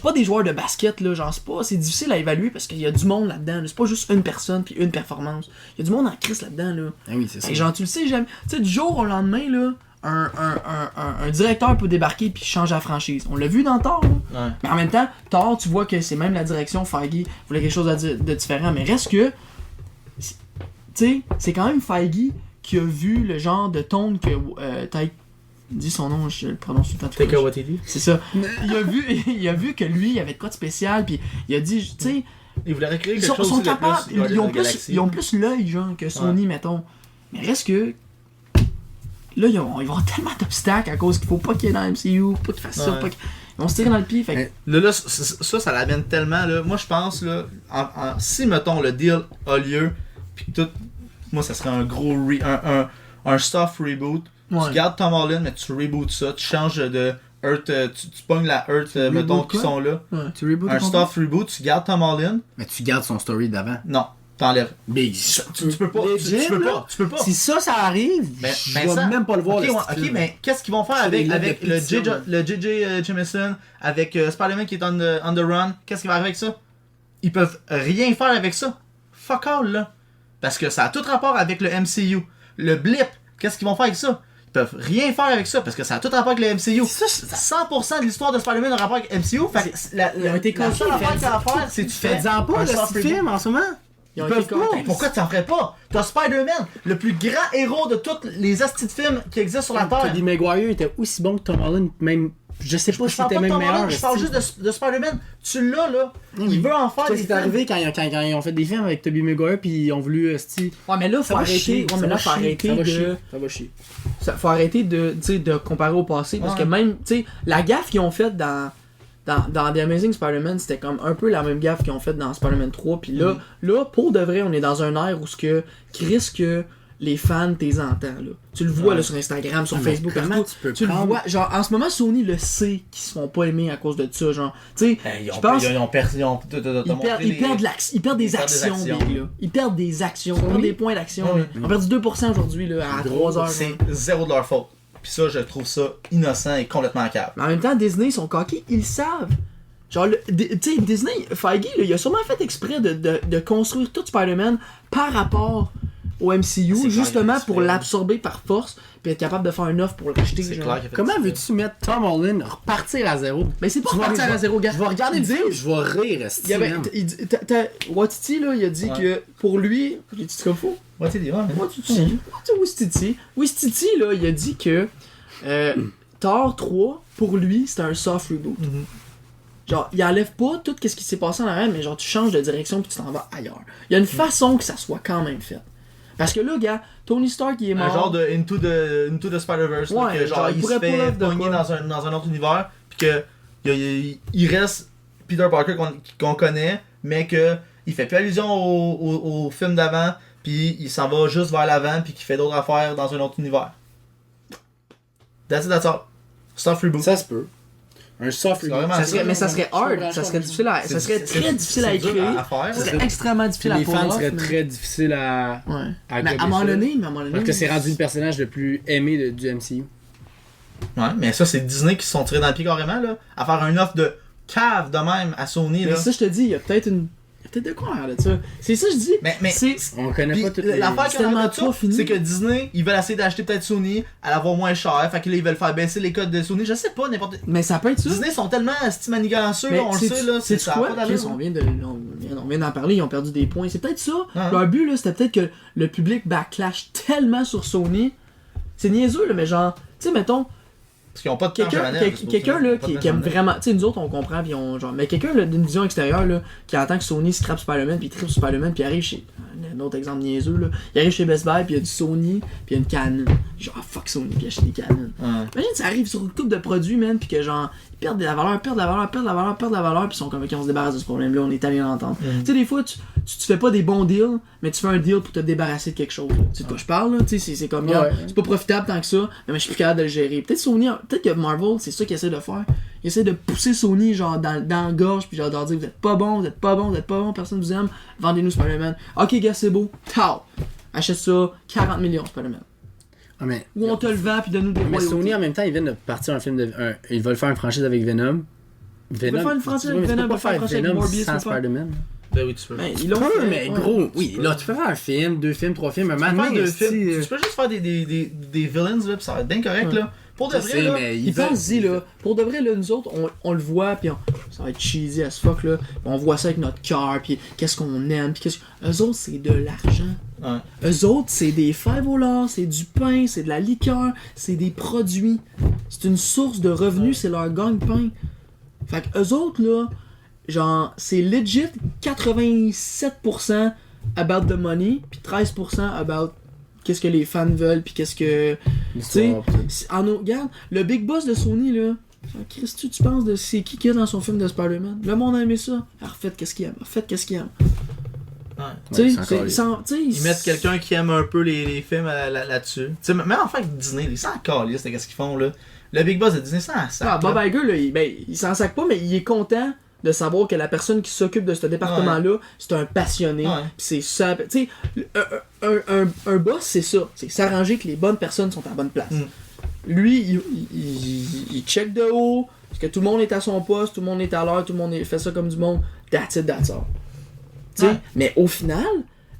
pas des joueurs de basket, là. Genre, c'est difficile à évaluer parce qu'il y a du monde là-dedans. Là. C'est pas juste une personne puis une performance. Il y a du monde en crise là-dedans, là. Ah oui, c'est ça. Et genre, tu le sais, jamais. Tu sais, du jour au lendemain, là. Un directeur peut débarquer puis changer la franchise. On l'a vu dans Thor, là. Ouais. Mais en même temps, Thor, tu vois que c'est même la direction. Feige voulait quelque chose de différent. Mais reste que. Tu sais, c'est quand même Feige qui a vu le genre de tone que dis son nom, je le prononce tout le temps. Taika Waititi. C'est ça. Il a vu que lui, il avait de quoi de spécial, puis il a dit, tu sais. Il voulait recréer quelque chose. Ils sont capables. Ils ont plus plus l'œil, genre, que Sony, mettons. Mais reste que. Là, ils vont avoir tellement d'obstacles à cause qu'il faut pas qu'il y ait dans le MCU, pas qu'ils fassent ça, pas qu'ils. Ils vont se tirer dans le pied. Fait là, ça l'amène tellement. Là. Moi, je pense, là, si, mettons, le deal a lieu, puis tout. Moi, ça serait un gros. Un soft reboot. Ouais. Tu gardes Tom Holland, mais tu reboots ça. Tu changes de Earth. Tu pognes la Earth, mettons, qui sont là. Ouais. Tu reboots un soft reboot, tu gardes Tom Holland. Mais tu gardes son story d'avant. Non. T'enlèves. Big. Tu peux pas. Tu peux pas. Si ça arrive, je vais même pas le voir. Ok, mais qu'est-ce qu'ils vont faire avec le J.J. Jameson, avec Spider-Man qui est on the run? Qu'est-ce qui va arriver avec ça? Ils peuvent rien faire avec ça. Fuck all, là. Parce que ça a tout rapport avec le MCU. Le blip, qu'est-ce qu'ils vont faire avec ça? Ils peuvent rien faire avec ça parce que ça a tout rapport avec le MCU. 100% de l'histoire de Spider-Man a rapport avec MCU. Fait la seule affaire qu'il y a à faire, c'est tu fais-en pas le film en ce moment. Ils peuvent pas. Pourquoi tu en ferais pas? T'as Spider-Man, le plus grand héros de tous les astis de films qui existent sur la Terre. Tobey Maguire était aussi bon que Tom Holland, même. Je sais pas si c'était même meilleur. Je parle juste de Spider-Man. Tu l'as, là. Il veut en faire des films. C'est arrivé quand ils ont fait des films avec Tobey Maguire puis ils ont voulu. Ouais, mais là, faut arrêter. Ouais, mais là, faut arrêter de. Ça va chier. Faut arrêter de comparer au passé. Parce que même, tu sais, la gaffe qu'ils ont faite dans The Amazing Spider-Man, c'était comme un peu la même gaffe qu'ils ont faite dans Spider-Man 3. Puis là, pour de vrai, on est dans un air où Chris, que les fans t'es entends, là. Tu le vois là, sur Instagram, sur Facebook, partout. Tu le vois. Genre, en ce moment, Sony le sait qu'ils se font pas aimer à cause de ça. Genre, tu sais, je pense. Ils perdent des actions, big, là. Ils perdent des actions, ils perdent des points d'action. Ils ont perdu 2% aujourd'hui, là, à 3h. C'est zéro de leur faute. Pis ça, je trouve ça innocent et complètement câble. Mais en même temps, Disney, ils sont coqués, ils le savent. Genre, tu sais, Disney, Feige, là, il a sûrement fait exprès de construire tout Spider-Man par rapport au MCU, justement pour l'absorber par force, puis être capable de faire une offre pour le racheter. Comment veux-tu mettre Tom Holland repartir à zéro? Mais c'est pas repartir à zéro, gars. Je vais regarder le film, je vais rire. Waititi, là, il a dit que pour lui. J'ai dit comme faux. Waititi, Waititi, là, il a dit que Thor 3, pour lui, c'était un soft reboot. Genre, il enlève pas tout ce qui s'est passé en arrière, mais genre, tu changes de direction puis tu t'en vas ailleurs. Il y a une façon que ça soit quand même fait. Parce que là, gars, Tony Stark, il est mort. Un genre de Into the Spider-Verse, ouais, que genre, il se fait pogner dans un autre univers, puis que il reste Peter Parker qu'on connaît, mais que il fait plus allusion au film d'avant, puis il s'en va juste vers l'avant, puis qu'il fait d'autres affaires dans un autre univers. That's all. Soft reboot. Ça se peut. Un soft reboot. Mais ça serait hard, ça serait difficile ça serait très difficile à écrire. Ça serait extrêmement difficile à les fans pull seraient off, très difficiles à. Ouais. À Mais à un moment donné. Parce que c'est rendu le personnage le plus aimé du MCU. Ouais, mais ça, c'est Disney qui se sont tirés dans le pied carrément, là. À faire une offre de cave de même à Sony, là. Mais ça, je te dis, il y a peut-être de quoi en de ça. C'est ça, je dis. Mais on connaît pas toutes les... L'affaire qui est ça, c'est que Disney, ils veulent essayer d'acheter peut-être Sony à l'avoir moins cher. Fait que là, ils veulent faire baisser les codes de Sony. Je sais pas, n'importe. Mais ça peut être ça. Disney sont tellement maniganceux, on le sait, là. C'est quoi? On vient d'en parler, ils ont perdu des points. C'est peut-être ça. Leur but, là, c'était peut-être que le public backlash tellement sur Sony. C'est niaiseux, là, mais genre, tu sais, mettons. Parce qu'ils ont pas de temps. Quelqu'un là qui aime vraiment, tu sais, nous autres on comprend puis on genre, mais quelqu'un d'une vision extérieure là qui entend que Sony scrape Spider-Man puis tripe Spider-Man puis arrive chez un autre exemple niaiseux là, il arrive chez Best Buy puis il y a du Sony puis il y a une Canon, genre fuck Sony puis il achète des Canon. Imagine ça arrive sur une couple de produits man puis que genre ils perdent de la valeur puis ils sont comme ok on se débarrasse de ce problème là, on est allé l'entendre. Tu sais des fois tu fais pas des bons deals mais tu fais un deal pour te débarrasser de quelque chose. Tu sais de quoi je parle là, tu sais c'est comme c'est pas profitable tant que ça mais je suis plus capable de le gérer. Peut-être que Marvel, c'est ça qu'ils essaient de faire. Ils essaient de pousser Sony genre dans la gorge puis genre de leur dire vous êtes pas bon, personne vous aime, vendez-nous Spider-Man. Ok gars c'est beau, tao. Achète ça, 40 millions Spider-Man. Ou on te le vend puis donne-nous des mais Sony en même temps ils viennent de partir un film ils veulent faire une franchise avec Venom. Ils veulent faire une franchise avec Venom, pas faire Venom sans Spider-Man. Ben oui, tu peux. Ben, ils l'ont fait, mais gros, oui, là, tu peux faire un film, 2 films, 3 films, un tu peux juste faire des villains, là, pis ça va être bien correct, là. Pour de vrai, là. Ils pensent-y, là. Pour de vrai, là, nous autres, on le voit, pis ça va être cheesy as fuck, là. On voit ça avec notre cœur, pis qu'est-ce qu'on aime, pis eux autres, c'est de l'argent. Eux autres, c'est des fèves au lard, c'est du pain, c'est de la liqueur, c'est des produits. C'est une source de revenus, c'est leur gagne-pain. Fait que eux autres, là. Genre, c'est legit 87% about the money, puis 13% about qu'est-ce que les fans veulent, puis qu'est-ce que. Tu sais, regarde, le big boss de Sony, là. Chris, tu penses de c'est qui qu'il y a dans son film de Spider-Man? Le monde a aimé ça. Refaites qu'est-ce qu'il aime. Tu sais, ils mettent quelqu'un qui aime un peu les films là-dessus. Tu sais, même en fait avec Disney, ils s'en calissent de qu'est-ce qu'ils font, là. Le big boss de Disney, ça en sac. Bob Iger, là, il s'en sac pas, mais il est content de savoir que la personne qui s'occupe de ce département-là, c'est un passionné. Pis c'est ça. Tu sais, un boss, c'est ça. C'est s'arranger que les bonnes personnes sont à la bonne place. Lui, il check de haut, parce que tout le monde est à son poste, tout le monde est à l'heure, tout le monde fait ça comme du monde. That's it, that's all. Tu sais, mais au final,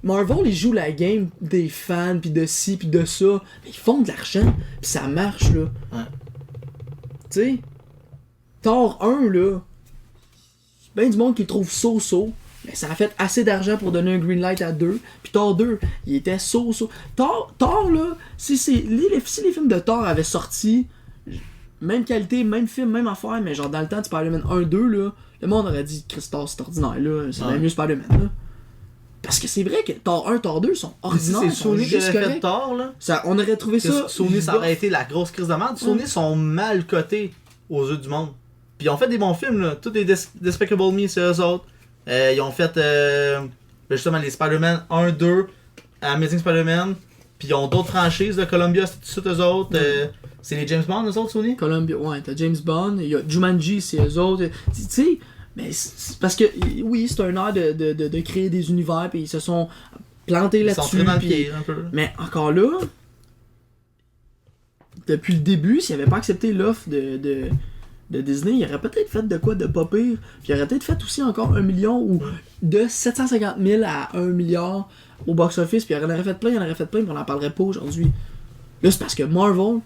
Marvel, ils jouent la game des fans, pis de ci, pis de ça. Mais ils font de l'argent, pis ça marche, là. Tu sais, Thor 1, là, ben du monde qui le trouve so-so, mais ça a fait assez d'argent pour donner un green light à 2. Puis Thor 2, il était so-so. Thor là, si les films de Thor avaient sorti, même qualité, même film, même affaire, mais genre dans le temps de Spider-Man 1-2, là, le monde aurait dit Chris Thor c'est ordinaire, là, c'est bien mieux Spider-Man, là. Parce que c'est vrai que Thor 1, Thor 2 sont ordinaires. C'est Sony qui avait fait Thor, là. On aurait trouvé ça. Sony, ça aurait été la grosse crise de merde. Sony sont mal cotés aux yeux du monde. Puis ils ont fait des bons films, là. Tous les Despicable Me, c'est eux autres. Ils ont fait justement les Spider-Man 1, 2, Amazing Spider-Man. Puis ils ont d'autres franchises, de Columbia, c'est tout eux autres. C'est les James Bond, eux autres, Sony? Columbia, ouais, t'as James Bond. Il y a Jumanji, c'est eux autres. Tu sais, mais c'est parce que, oui, c'est un art de créer des univers, puis ils se sont plantés là-dessus. Ils sont très dans le pied, un peu. Mais encore là, depuis le début, s'ils n'avaient pas accepté l'offre de Disney, il aurait peut-être fait de quoi de pas pire. Puis il aurait peut-être fait aussi encore 1 million ou de 750 000 à 1 milliard au box-office. Puis il en aurait fait plein, puis on n'en parlerait pas aujourd'hui. Là, c'est parce que Marvel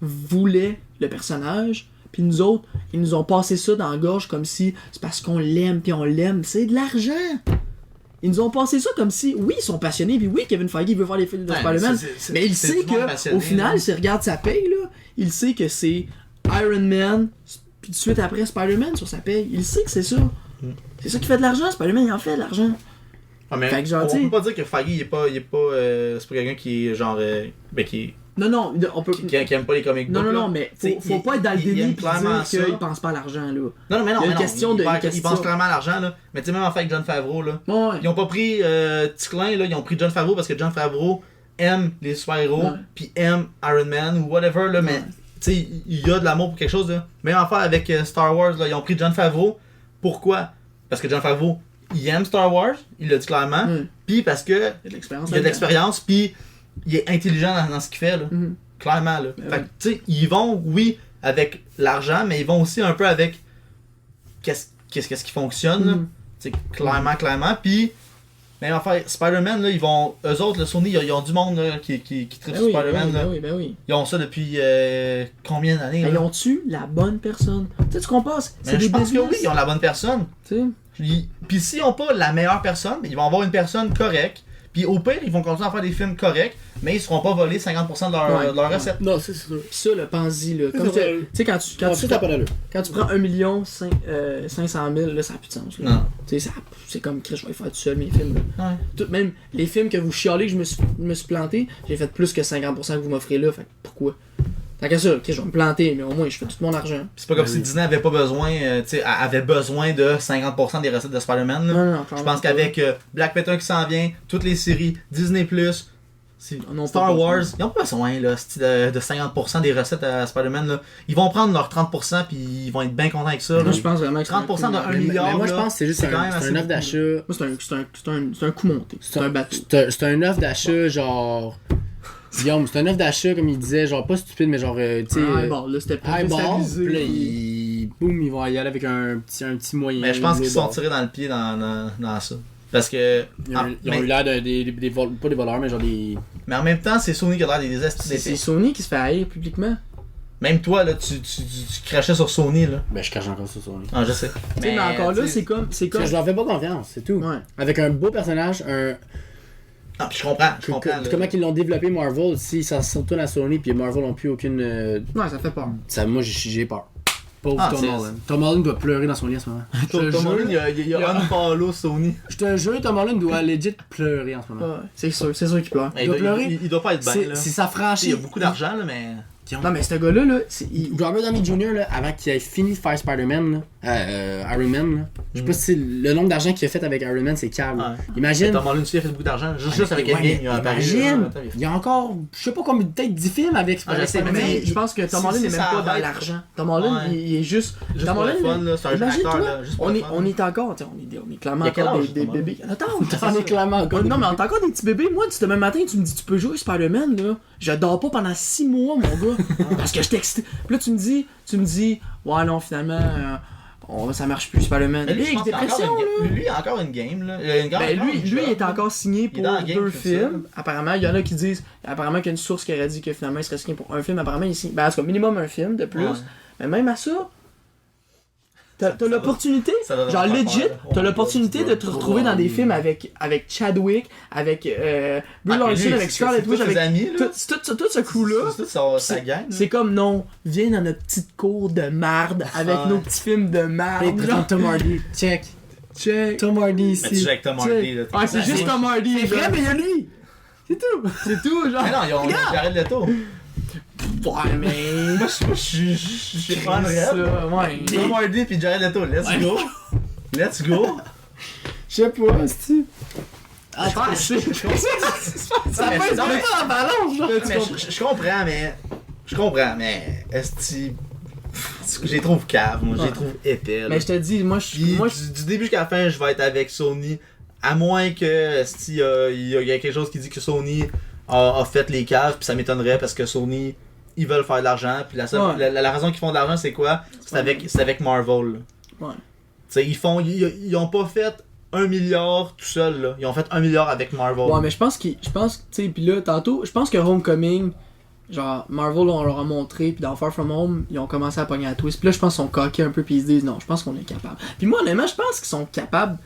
voulait le personnage, puis nous autres, ils nous ont passé ça dans la gorge comme si c'est parce qu'on l'aime, puis on l'aime. C'est de l'argent! Ils nous ont passé ça comme si, oui, ils sont passionnés, puis oui, Kevin Feige veut faire les films de Spider-Man, mais il sait que au final, s'il regarde sa paye, là, il sait que c'est Iron Man, puis tout de suite après Spider-Man sur sa paye. Il sait que c'est ça. C'est ça qui fait de l'argent, Spider-Man, il en fait de l'argent. Ah, mais fait que, genre, on peut pas dire que Feige, il est pas c'est pas quelqu'un qui est genre, qui est Non, on peut... Qui aiment pas les comic books. Non, mais faut pas être dans le déni pis dire qu'ils pensent pas à l'argent, là. Non, mais non, il y a une question de... Ils pensent clairement à l'argent, là. Mais tu sais, même en fait avec Jon Favreau, là. Ouais. Ils ont pas pris Ticlin, là. Ils ont pris Jon Favreau parce que Jon Favreau aime les super-héros, pis aime Iron Man ou whatever, là. Mais, tu sais, il y a de l'amour pour quelque chose, là. Même en fait avec Star Wars, là. Ils ont pris Jon Favreau. Pourquoi? Parce que Jon Favreau, il aime Star Wars, il l'a dit clairement. Puis parce que il a de l'expérience, puis il est intelligent dans ce qu'il fait, là. Clairement, là. Fait que, tu sais, ils vont, oui, avec l'argent, mais ils vont aussi un peu avec qu'est-ce qui fonctionne, là. Tu sais, clairement. Puis, même affaire, Spider-Man, là, ils vont. Eux autres, le Sony, ils ont du monde, là, qui tripe sur Spider-Man, là. Oui. Ils ont ça depuis combien d'années, là? Ils ont-tu la bonne personne? Tu sais, tu comprends? C'est des business. Je pense que oui, ils ont la bonne personne. Tu sais. Puis s'ils n'ont pas la meilleure personne, ils vont avoir une personne correcte. Puis au pire, ils vont continuer à faire des films corrects, mais ils ne seront pas volés 50% de leur recette. Non, c'est sûr. Pis ça, le pense-y, là. Tu sais, quand tu prends 1 500 000, là, ça n'a plus de sens. Là. Non. Tu sais, c'est comme Chris, je vais faire tout seul mes films. Là. Ouais. Même les films que vous chialez que je me suis planté, j'ai fait plus que 50% que vous m'offrez là. Fait que pourquoi? Tant qu'à ça, ok, je vais me planter, mais au moins je fais tout mon argent. C'est pas comme si Disney avait pas besoin, avait besoin de 50% des recettes de Spider-Man. Non, je pense qu'avec Black Panther qui s'en vient, toutes les séries, Disney+, Star Wars, ils ont pas besoin là, de 50% des recettes à Spider-Man. Là. Ils vont prendre leurs 30% puis ils vont être bien contents avec ça. Moi, je pense vraiment que 30% de 1 milliard. Mais moi, je pense que c'est juste quand même un offre d'achat. Moi, c'est un coup monté. C'est un bateau. C'est un offre d'achat, genre. Guillaume, c'est un offre d'achat, comme il disait, genre pas stupide, mais genre, tu sais. Bon, là, c'était pas stabilisé. Puis là, boum, ils vont y aller avec un petit moyen. Mais je pense qu'ils sont tirés dans le pied dans ça. Parce que. Ils ont eu l'air des voleurs, pas des voleurs, mais genre des. Mais en même temps, c'est Sony qui a l'air des esprits. C'est Sony qui se fait haïr publiquement. Même toi, là, tu crachais sur Sony, là. Ben, je crache encore sur Sony. Ah, je sais. Mais encore là, c'est comme. Je leur fais pas confiance, c'est tout. Ouais. Avec un beau personnage, Ah, puis je comprends. Comment ils l'ont développé Marvel, si ça se retourne à Sony, puis Marvel n'ont plus aucune. Ouais, ça fait peur. Moi, j'ai peur. Pauvre Tom Holland. Tom Holland doit pleurer dans son lit en ce moment. Tom Holland, il y a unfollow Sony. Je te jure, Tom Holland doit legit pleurer en ce moment. Ouais, c'est sûr qu'il pleure. Il doit pleurer. Il doit pas être bien, là. C'est sa franchise. Il y a beaucoup d'argent, là, mais. Non, mais ce gars-là, Robert Downey Jr., là, avant qu'il ait fini de faire Spider-Man, Iron Man, là, je sais pas si le nombre d'argent qu'il a fait avec Iron Man, c'est câble. Ouais. Imagine. Tom Holland aussi a fait beaucoup d'argent. Juste avec Endgame. Imagine. Il y a encore, je sais pas combien, peut-être 10 films avec Spider-Man. Mais je pense que Tom Holland n'est même pas dans l'argent. Tom Holland, il est juste. Tom Holland, c'est un acteur, là. On est encore. On est clairement encore des bébés. Attends, on est clairement encore. Non, mais on est encore des petits bébés. Moi, demain matin, tu me dis, tu peux jouer Spider-Man, là. Je dors pas pendant 6 mois, mon gars. Parce que je t'excite. Puis là, tu me dis, ouais, non, finalement, ça marche plus, Spider-Man. Lui, il a encore une game, là. Lui, il est encore signé pour 2 films. Apparemment, il y en a qui disent, apparemment, qu'il y a une source qui aurait dit que finalement, il serait signé pour un film. Apparemment, il signe, en tout cas, minimum un film de plus. Ouais. Mais même à ça, t'as l'opportunité, genre legit, t'as l'opportunité de te retrouver dans des films avec Chadwick, avec Brie Larson, avec Scarlett Witch, avec tout ce crew-là. C'est comme, non, viens dans notre petite cour de marde avec nos petits films de marde. Tom Hardy, check. Tom Hardy ici. Mais tu joues avec Tom Hardy, là. Ouais, c'est juste Tom Hardy. C'est vrai, mais il y a lui. C'est tout, genre. Mais non, ils ont Jared Leto. Ouais, mais. Moi, je suis fan réel. Ouais. Tom Hardy pis Jared Leto, let's go. Je sais pas, c'est-tu. Ah, ça peut être pas en balance, genre. Je comprends, mais est-ce que je les trouve caves, moi, je les trouve épais. Mais je te dis, moi, du début jusqu'à la fin, je vais être avec Sony, à moins que il y a quelque chose qui dit que Sony a fait les caves, puis ça m'étonnerait parce que Sony, ils veulent faire de l'argent, puis la raison qu'ils font de l'argent, c'est quoi? C'est avec Marvel. Là. Ouais. T'sais, ils ont pas fait 1 milliard tout seul, là. Ils ont fait 1 milliard avec Marvel. Ouais, mais je pense, tu sais, pis là, tantôt, je pense que Homecoming, genre, Marvel, on leur a montré, pis dans Far From Home, ils ont commencé à pogner la twist. Pis là, je pense qu'ils sont coqués un peu, pis ils se disent, non, je pense qu'on est capable. Pis moi, honnêtement, je pense qu'ils sont capables.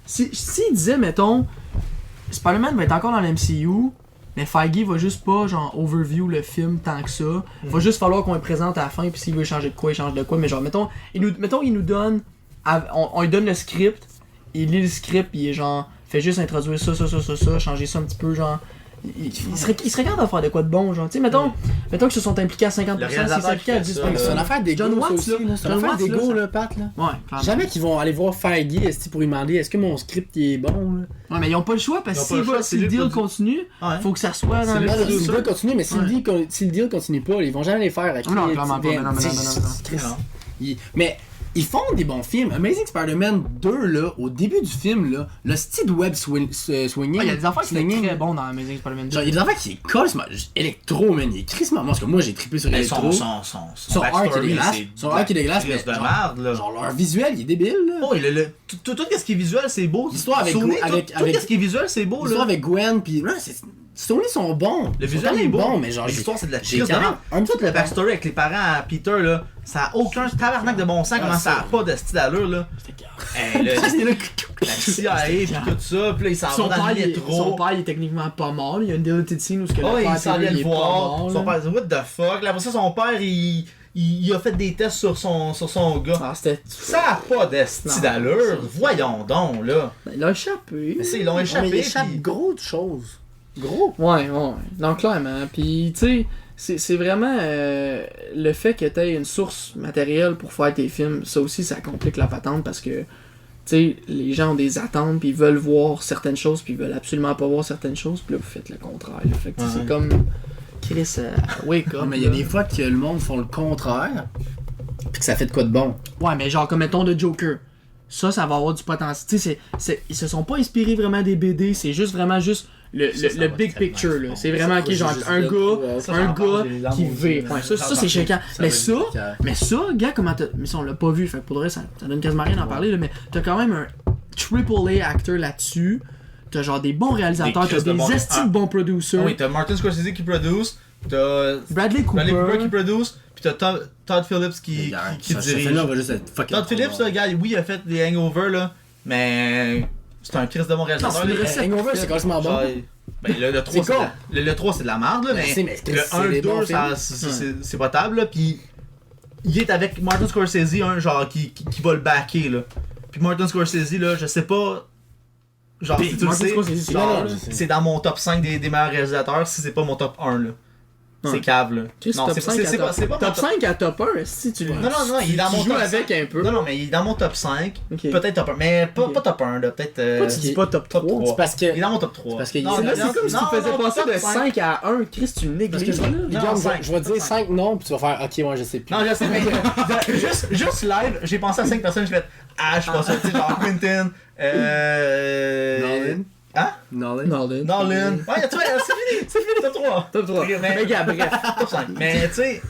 S'ils disaient, mettons, Spider-Man va être encore dans l'MCU, mais Feige va juste pas, genre, overview le film tant que ça. Va juste falloir qu'on le présente à la fin, pis s'il veut changer de quoi, il change de quoi. Mais genre, mettons, il nous donne, on lui donne le script, il lit le script, pis il est genre, fait juste introduire ça, changer ça un petit peu, genre, il serait capable de faire de quoi de bon, genre. Tu sais, mettons que se sont impliqués à 50%, s'ils s'impliquaient à 10%. C'est une affaire d'égo. John Watts, là. C'est une affaire d'égo, là, Pat, là. Ouais, jamais qu'ils vont aller voir Feige pour lui demander est-ce que mon script il est bon, là. Ouais, mais ils ont pas le choix parce que si le deal continue, faut que ça soit dans le deal. Si le deal continue, mais si le deal continue pas, ils vont jamais les faire. Non, clairement pas. Mais ils font des bons films. Amazing Spider-Man 2, là, au début du film, là, le style web swinging. Il y a des affaires qui sont très bons dans Amazing Spider-Man 2. Genre, il y a des affaires qui est cool, électro, man. Il est crissement parce que moi j'ai trippé sur l'électro. Son art qui est dégueulasse. Son art qui est dégueulasse, mais genre leur visuel, il est débile, là. Oh, tout ce qui est visuel, c'est beau. L'histoire avec tout ce qui est visuel, c'est beau, là. L'histoire avec Gwen, pis Sony sont bons. Le visuel est bon, mais genre l'histoire c'est de la crise de merde. Toute la backstory avec les parents à Peter là, ça a aucun tabarnak de bon sens, comment ça a pas de style d'allure là. La CIA et tout ça, puis là il s'en va dans le métro. Son père il est techniquement pas mort, il y a une deleted scene où ce que le père il s'en vient le voir. Son père dit what the fuck, là après ça son père il a fait des tests sur son gars. Ça a pas de style d'allure. Voyons donc là. Il l'a échappé. Mais ils l'ont échappé. Il échappe gros de choses. Gros. Ouais. Donc clairement. Puis tu sais, c'est vraiment le fait que tu aies une source matérielle pour faire tes films, ça aussi ça complique la patente parce que tu sais, les gens ont des attentes puis ils veulent voir certaines choses puis ils veulent absolument pas voir certaines choses puis là vous faites le contraire. Là. Fait que c'est comme Chris wake up. Mais il y a des fois que le monde font le contraire puis que ça fait de quoi de bon. Ouais, mais genre comme mettons de Joker. Ça va avoir du potentiel. Tu sais, ils se sont pas inspirés vraiment des BD, c'est vraiment le big picture là. C'est vraiment genre un gars qui vit. Ouais, ça c'est choquant. Mais ça, gars, mais ça on l'a pas vu, fait que pour le reste ça donne quasiment rien d'en parler là, mais t'as quand même un AAA acteur là-dessus. T'as genre des bons réalisateurs, t'as des estis de bons producers. Oui, t'as Martin Scorsese qui produce, t'as Bradley Cooper qui produce, puis t'as Todd Phillips qui dirige. Todd Phillips, là, gars, oui, il a fait des Hangover, là, mais c'est un Chris de mon réalisateur. Hangover, c'est quasiment bon. Ben, le 3, c'est de la merde, là, mais le 1, 2, c'est potable, là, puis il est avec Martin Scorsese, un genre qui va le backer, là. Puis Martin Scorsese, là, je sais pas. Genre, si tu le sais, c'est dans mon top 5 des meilleurs réalisateurs, si c'est pas mon top 1, là. C'est cave, là. Non, c'est pas top 5 à top 1, si tu Non, il est dans mon top 5. Avec un peu. Non, mais il est dans mon top 5. Okay. Peut-être top 1, mais pas top 1, là. Peut-être. Pourquoi tu dis pas top 3? C'est parce que. Il est dans mon top 3. Parce que c'est comme si tu faisais passer de 5 à 1. Chris, tu négliges. Je vais te dire 5 non, puis tu vas faire ok, moi je sais plus. Non, je sais, mais juste live, j'ai pensé à 5 personnes, j'ai fait je suis pas sûr, tu sais, genre Quentin, Nolan. Hein? Nolan. Ouais, tu vois, c'est fini, top 3. Top 3. Mais gars, bref. Top 5. Mais tu sais,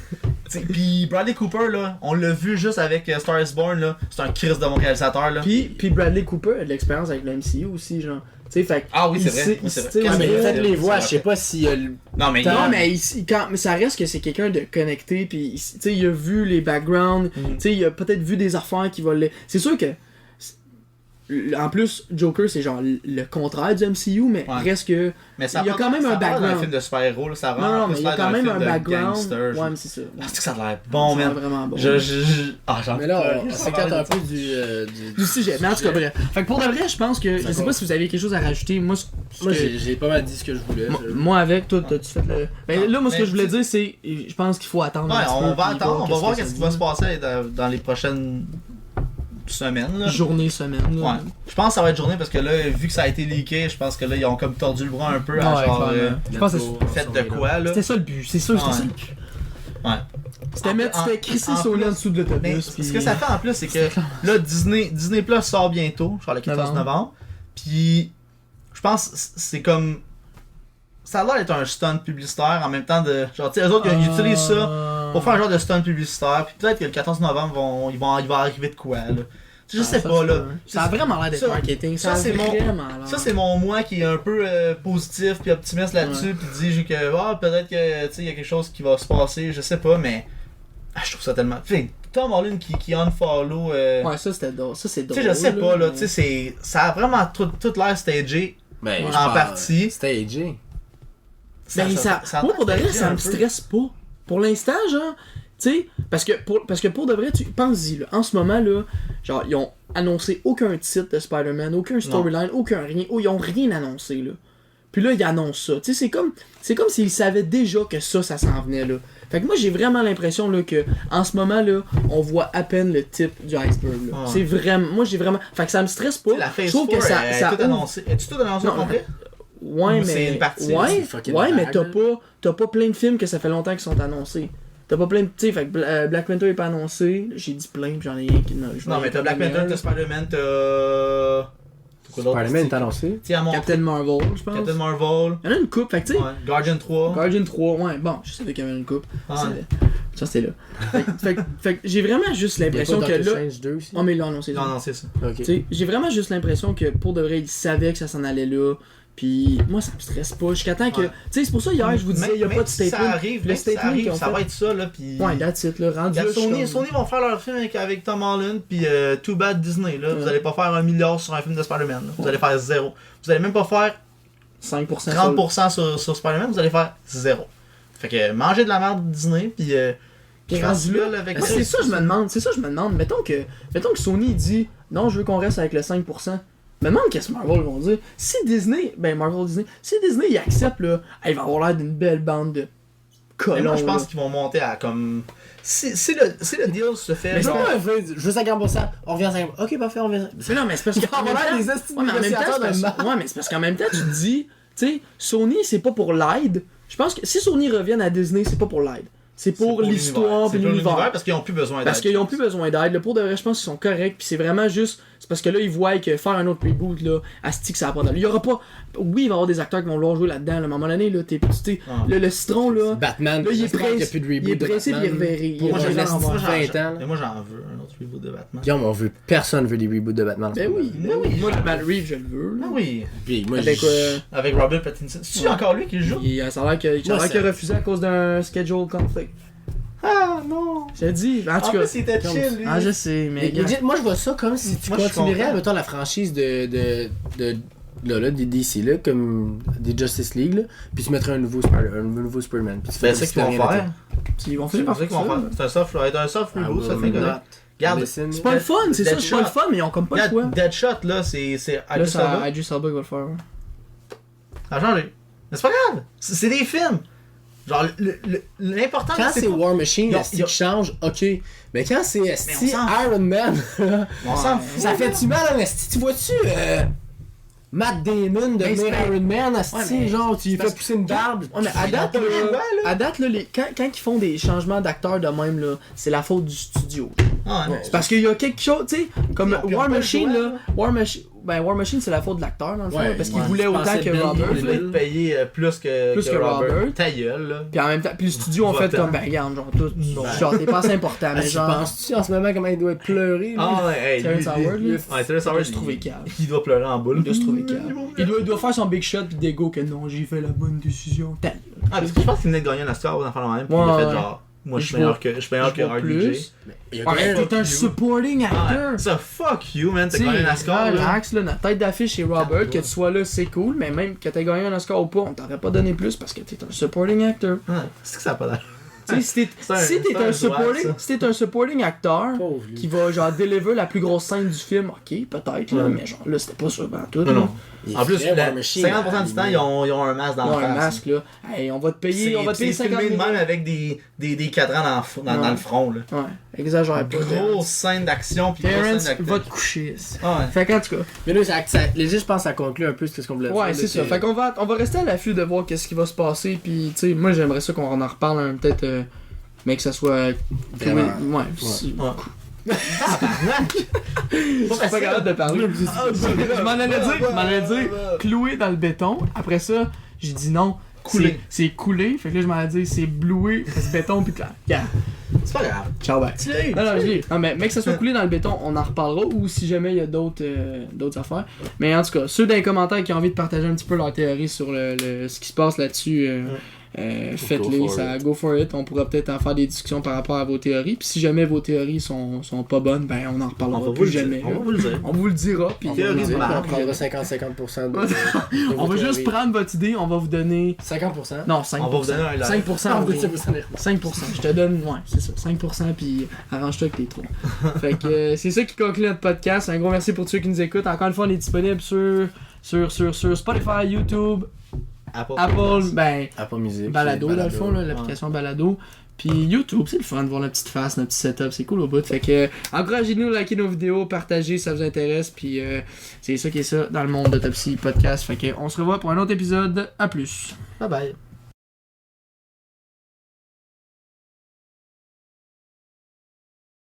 pis Bradley Cooper, là, on l'a vu juste avec Star is Born, là, c'est un Chris de mon réalisateur, là. Puis Bradley Cooper a de l'expérience avec le MCU aussi, genre. Tu sais, fait ah oui, c'est vrai. Mais faites les voix, je sais pas si. Non, mais ça reste que c'est quelqu'un de connecté, puis tu sais, il a vu les backgrounds, tu sais, il a peut-être vu des affaires qui vont. C'est sûr que. En plus, Joker, c'est genre le contraire du MCU, mais reste que. Mais ça il y a quand même un background. Un film de super-héros, ça rend non, mais il y a quand même un background. Ouais, mais c'est ça. C'est que ça a l'air bon, man. Vraiment bon. Mais là, on s'écarte un peu du sujet. Mais en tout cas, bref. Fait que pour de vrai, je pense que. Je sais pas si vous avez quelque chose à rajouter. Moi, j'ai pas mal dit ce que je voulais. Moi, avec, toi, t'as-tu fait le. Ben là, moi, ce que je voulais dire, c'est. Je pense qu'il faut attendre. Ouais, on va attendre. On va voir qu'est-ce qui va se passer dans les prochaines. Semaine là. Semaine là. Ouais. Je pense que ça va être journée parce que là, vu que ça a été leaké, je pense que là, ils ont comme tordu le bras un peu à genre. Je pense que c'est fait de quoi là. C'était ça le but, c'est sûr que c'était ça le but. Ouais. C'était crissé sur en dessous de l'autobus. Ce que ça fait en plus, c'est que là, Disney Plus sort bientôt, genre le 14 novembre. Puis, je pense c'est comme. Ça a l'air d'être un stunt publicitaire en même temps de. Genre, tu sais, eux autres, ils utilisent ça pour faire un genre de stunt publicitaire. Puis peut-être que le 14 novembre, il va arriver de quoi, là. Je sais pas, là. Ça a vraiment l'air d'être marketing. Ça, c'est mon moi qui est un peu positif puis optimiste là-dessus. Puis dit que peut-être que, tu sais, il y a quelque chose qui va se passer. Je sais pas, mais. Je trouve ça tellement. Enfin, Tom Holland qui unfollow. Ouais, ça c'était drôle. Ça c'est drôle. Tu sais, je sais pas, là. Tu sais, ça a vraiment tout l'air stagé. En partie. Stagé. Moi, pour de vrai, ça me stresse pas. Pour l'instant, genre, tu sais, parce que pour de vrai, tu penses-y, là, en ce moment, là, genre, ils ont annoncé aucun titre de Spider-Man, aucun storyline, aucun rien, ils ont rien annoncé, là. puis là, il annonce ça. Tu sais, c'est comme s'il savait déjà que ça s'en venait, là. Fait que moi, j'ai vraiment l'impression, là, que en ce moment, là, on voit à peine le type du iceberg, là. C'est vraiment... Moi, j'ai vraiment... Fait que ça me stresse pas. La phase je trouve 4, que ça... tout annoncé. As-tu tout annoncé au complet? Ouais, mais... C'est une partie. Ouais, mais t'as pas plein de films que ça fait longtemps qu'ils sont annoncés. T'as pas plein de... Tu sais, fait que Black Panther est pas annoncé. J'ai dit plein, pis j'en ai rien qui... Non, mais t'as Black Panther, t'as Spider-Man, t'as... Spider-Man est annoncé. Captain Marvel, je pense. Captain Marvel. Il y en a une coupe, fait que tu sais... Ouais. Guardian 3. Guardian 3, ouais. Bon, je savais qu'il y avait une coupe. Ouais. Ça, c'était là. fait que j'ai vraiment juste l'impression que là... Strange 2 aussi. Oh, mais ils l'ont annoncé. Non, c'est ça. Ok. T'sais, j'ai vraiment juste l'impression que pour de vrai, ils savaient que ça s'en allait là. Puis moi, ça me stresse pas. Jusqu'à temps que. Ouais. Tu sais, c'est pour ça, hier, je vous disais, il n'y a pas de statement. Ça arrive, le statement qu'ils ont ça fait. va être ça, là. Puis... Ouais, that's it, là. Rendu là, Sony vont faire leur film avec Tom Holland, puis Too Bad Disney, là. Vous allez pas faire 1 milliard sur un film de Spider-Man, là. Vous allez faire 0. Vous allez même pas faire 5%. 30% sur Spider-Man, vous allez faire 0. Fait que mangez de la merde Disney, puis. Rendu là, avec c'est ça, je me demande. Mettons que Sony dit, non, je veux qu'on reste avec le 5%. Me demande qu'est-ce que Marvel vont dire. Si Disney, si Disney il accepte, là, il va avoir l'air d'une belle bande de colons. Moi, je pense qu'ils vont monter à comme. Si le deal se fait. Mais genre... je veux 50%, on revient à 50%. Ok, parfait, on revient. Mais non, mais c'est parce que. Mais c'est parce qu'en même temps, tu te dis, tu sais, Sony, c'est pas pour l'aide. Je pense que si Sony revienne à Disney, c'est pas pour l'aide. C'est pour l'histoire et l'univers. Parce qu'ils ont plus besoin d'aide. Parce qu'ils ont plus besoin d'aide. Là, pour de vrai, je pense qu'ils sont corrects. Puis c'est vraiment juste. C'est parce que là, ils voient que faire un autre reboot, là, asti que ça va pas d'allure. Il y aura pas. Oui, il va y avoir des acteurs qui vont vouloir jouer là-dedans. Là, à un moment donné, là, le citron, là. Batman, là, il est pressé. Il y a plus de reboot. Il est pressé, puis il reverrait. Moi, j'en veux. Mais moi, j'en veux un autre reboot de Batman. Guillaume, on veut. Personne veut des reboots de Batman. Ben oui. Moi, le Matt Reeves, je le veux. Ah oui. Puis moi, avec Robert Pattinson. C'est encore lui qui le joue? Ça a l'air qu'il a refusé à cause d'un schedule conflict. Ah non! J'ai dit, en tout cas. Plus, c'était chill, lui. Ah, je sais, mais. Moi, je vois ça comme si tu continuerais, mettons, la franchise de des DC, là, comme des Justice League, là, puis tu mettrais un nouveau Superman. C'est ça qu'ils vont faire. Ils vont faire ça. C'est un soft reboot, ça fait correct. Regarde, c'est pas le fun, c'est ça, c'est pas le fun, mais ils ont comme pas le choix. Deadshot, là, c'est Idris Elba qui va le faire. Ça a changé. Mais c'est pas grave, c'est des films. Genre, l'important, quand c'est War Machine, qui change, ok. Mais quand c'est Iron Man, on s'en fout. Ça fait-tu mal en esti? Tu vois-tu Matt Damon devenir Iron Man, esti? Genre, tu lui fais pousser une barbe. Ouais, mais à date, là, quand ils font des changements d'acteurs de même, là, c'est la faute du studio. C'est parce qu'il y a quelque chose, tu sais, comme War Machine, là. War Machine, c'est la faute de l'acteur, dans le fond, parce qu'il voulait autant que Robert. Il voulait payer plus que Robert. Ta gueule, là. Puis en même temps, puis le studio ont fait comme, ben regarde, genre, tout. Genre, t'es pas assez important, mais genre. Penses-tu en ce moment comment il doit être pleuré? Ah, ouais, Terrence Howard, lui. Terrence Howard, il doit se trouver calme. Il doit pleurer en boule. Il doit se trouver calme. Il doit faire son big shot, puis dégo que non, j'ai fait la bonne décision. Parce que je pense qu'il venait de gagner un Oscar dans le même, puis il a fait genre. Moi, je suis meilleur que RDJ. T'es un supporting actor. Ça, fuck you, man. T'as gagné un Oscar. Relax, là, notre tête d'affiche chez Robert, que tu sois là, c'est cool, mais même que t'aies gagné un Oscar ou pas, on t'aurait pas donné plus parce que t'es un supporting actor. C'est que ça a pas l'air. Tu sais, si t'es un supporting acteur qui va genre deliver la plus grosse scène du film, ok, peut-être, là, mais genre là, c'était pas ça pendant tout. Non. En plus, 50% du temps, ils ont un masque dans le face. Un masque, là. Hey, on va te payer 50 000. C'est filmé de même avec des cadrans dans le front, là. Ouais, exagère pas. Grosse scène d'action, puis Terrence va te coucher. Ouais. Fait qu'en tout cas. Mais là, je pense que ça conclut un peu ce qu'on voulait dire. Ouais, c'est ça. Fait qu'on va rester à l'affût de voir qu'est-ce qui va se passer, puis tu sais, moi j'aimerais ça qu'on en reparle peut-être, mais que ça soit. Vraiment. Ouais. Je suis pas capable de parler. Je m'en allais dire cloué dans le béton. Après ça, j'ai dit non. Coulé. C'est coulé. Fait que là, je m'en allais dire c'est bloué, c'est béton, pis là. C'est pas grave. Ciao, bye. Non, je dis. Non, mais que ça soit coulé dans le béton, on en reparlera. Ou si jamais il y a d'autres affaires. Mais en tout cas, ceux dans les commentaires qui ont envie de partager un petit peu leur théorie sur ce qui se passe là-dessus. Faites-les, go for it. On pourra peut-être en faire des discussions par rapport à vos théories. Puis si jamais vos théories sont pas bonnes, ben on en reparlera plus jamais. On va vous le dire. On vous le dira. Puis on prendra 50-50% de on va juste prendre votre idée, on va vous donner 50%. Non, 5%. On va vous donner un like. 5%. Je te donne, ouais, c'est ça, 5%, puis arrange-toi avec tes trous. Fait que c'est ça qui conclut notre podcast. Un gros merci pour ceux qui nous écoutent. Encore une fois, on est disponible sur Spotify, YouTube, Apple Music. Balado, dans le fond, là, l'application Balado. Puis YouTube, c'est le fun de voir notre petite face, notre petit setup, c'est cool au bout. Fait que encouragez-nous, likez nos vidéos, partagez si ça vous intéresse. Puis c'est ça qui est ça dans le monde d'Autopsie Podcast. Fait que on se revoit pour un autre épisode. À plus. Bye bye.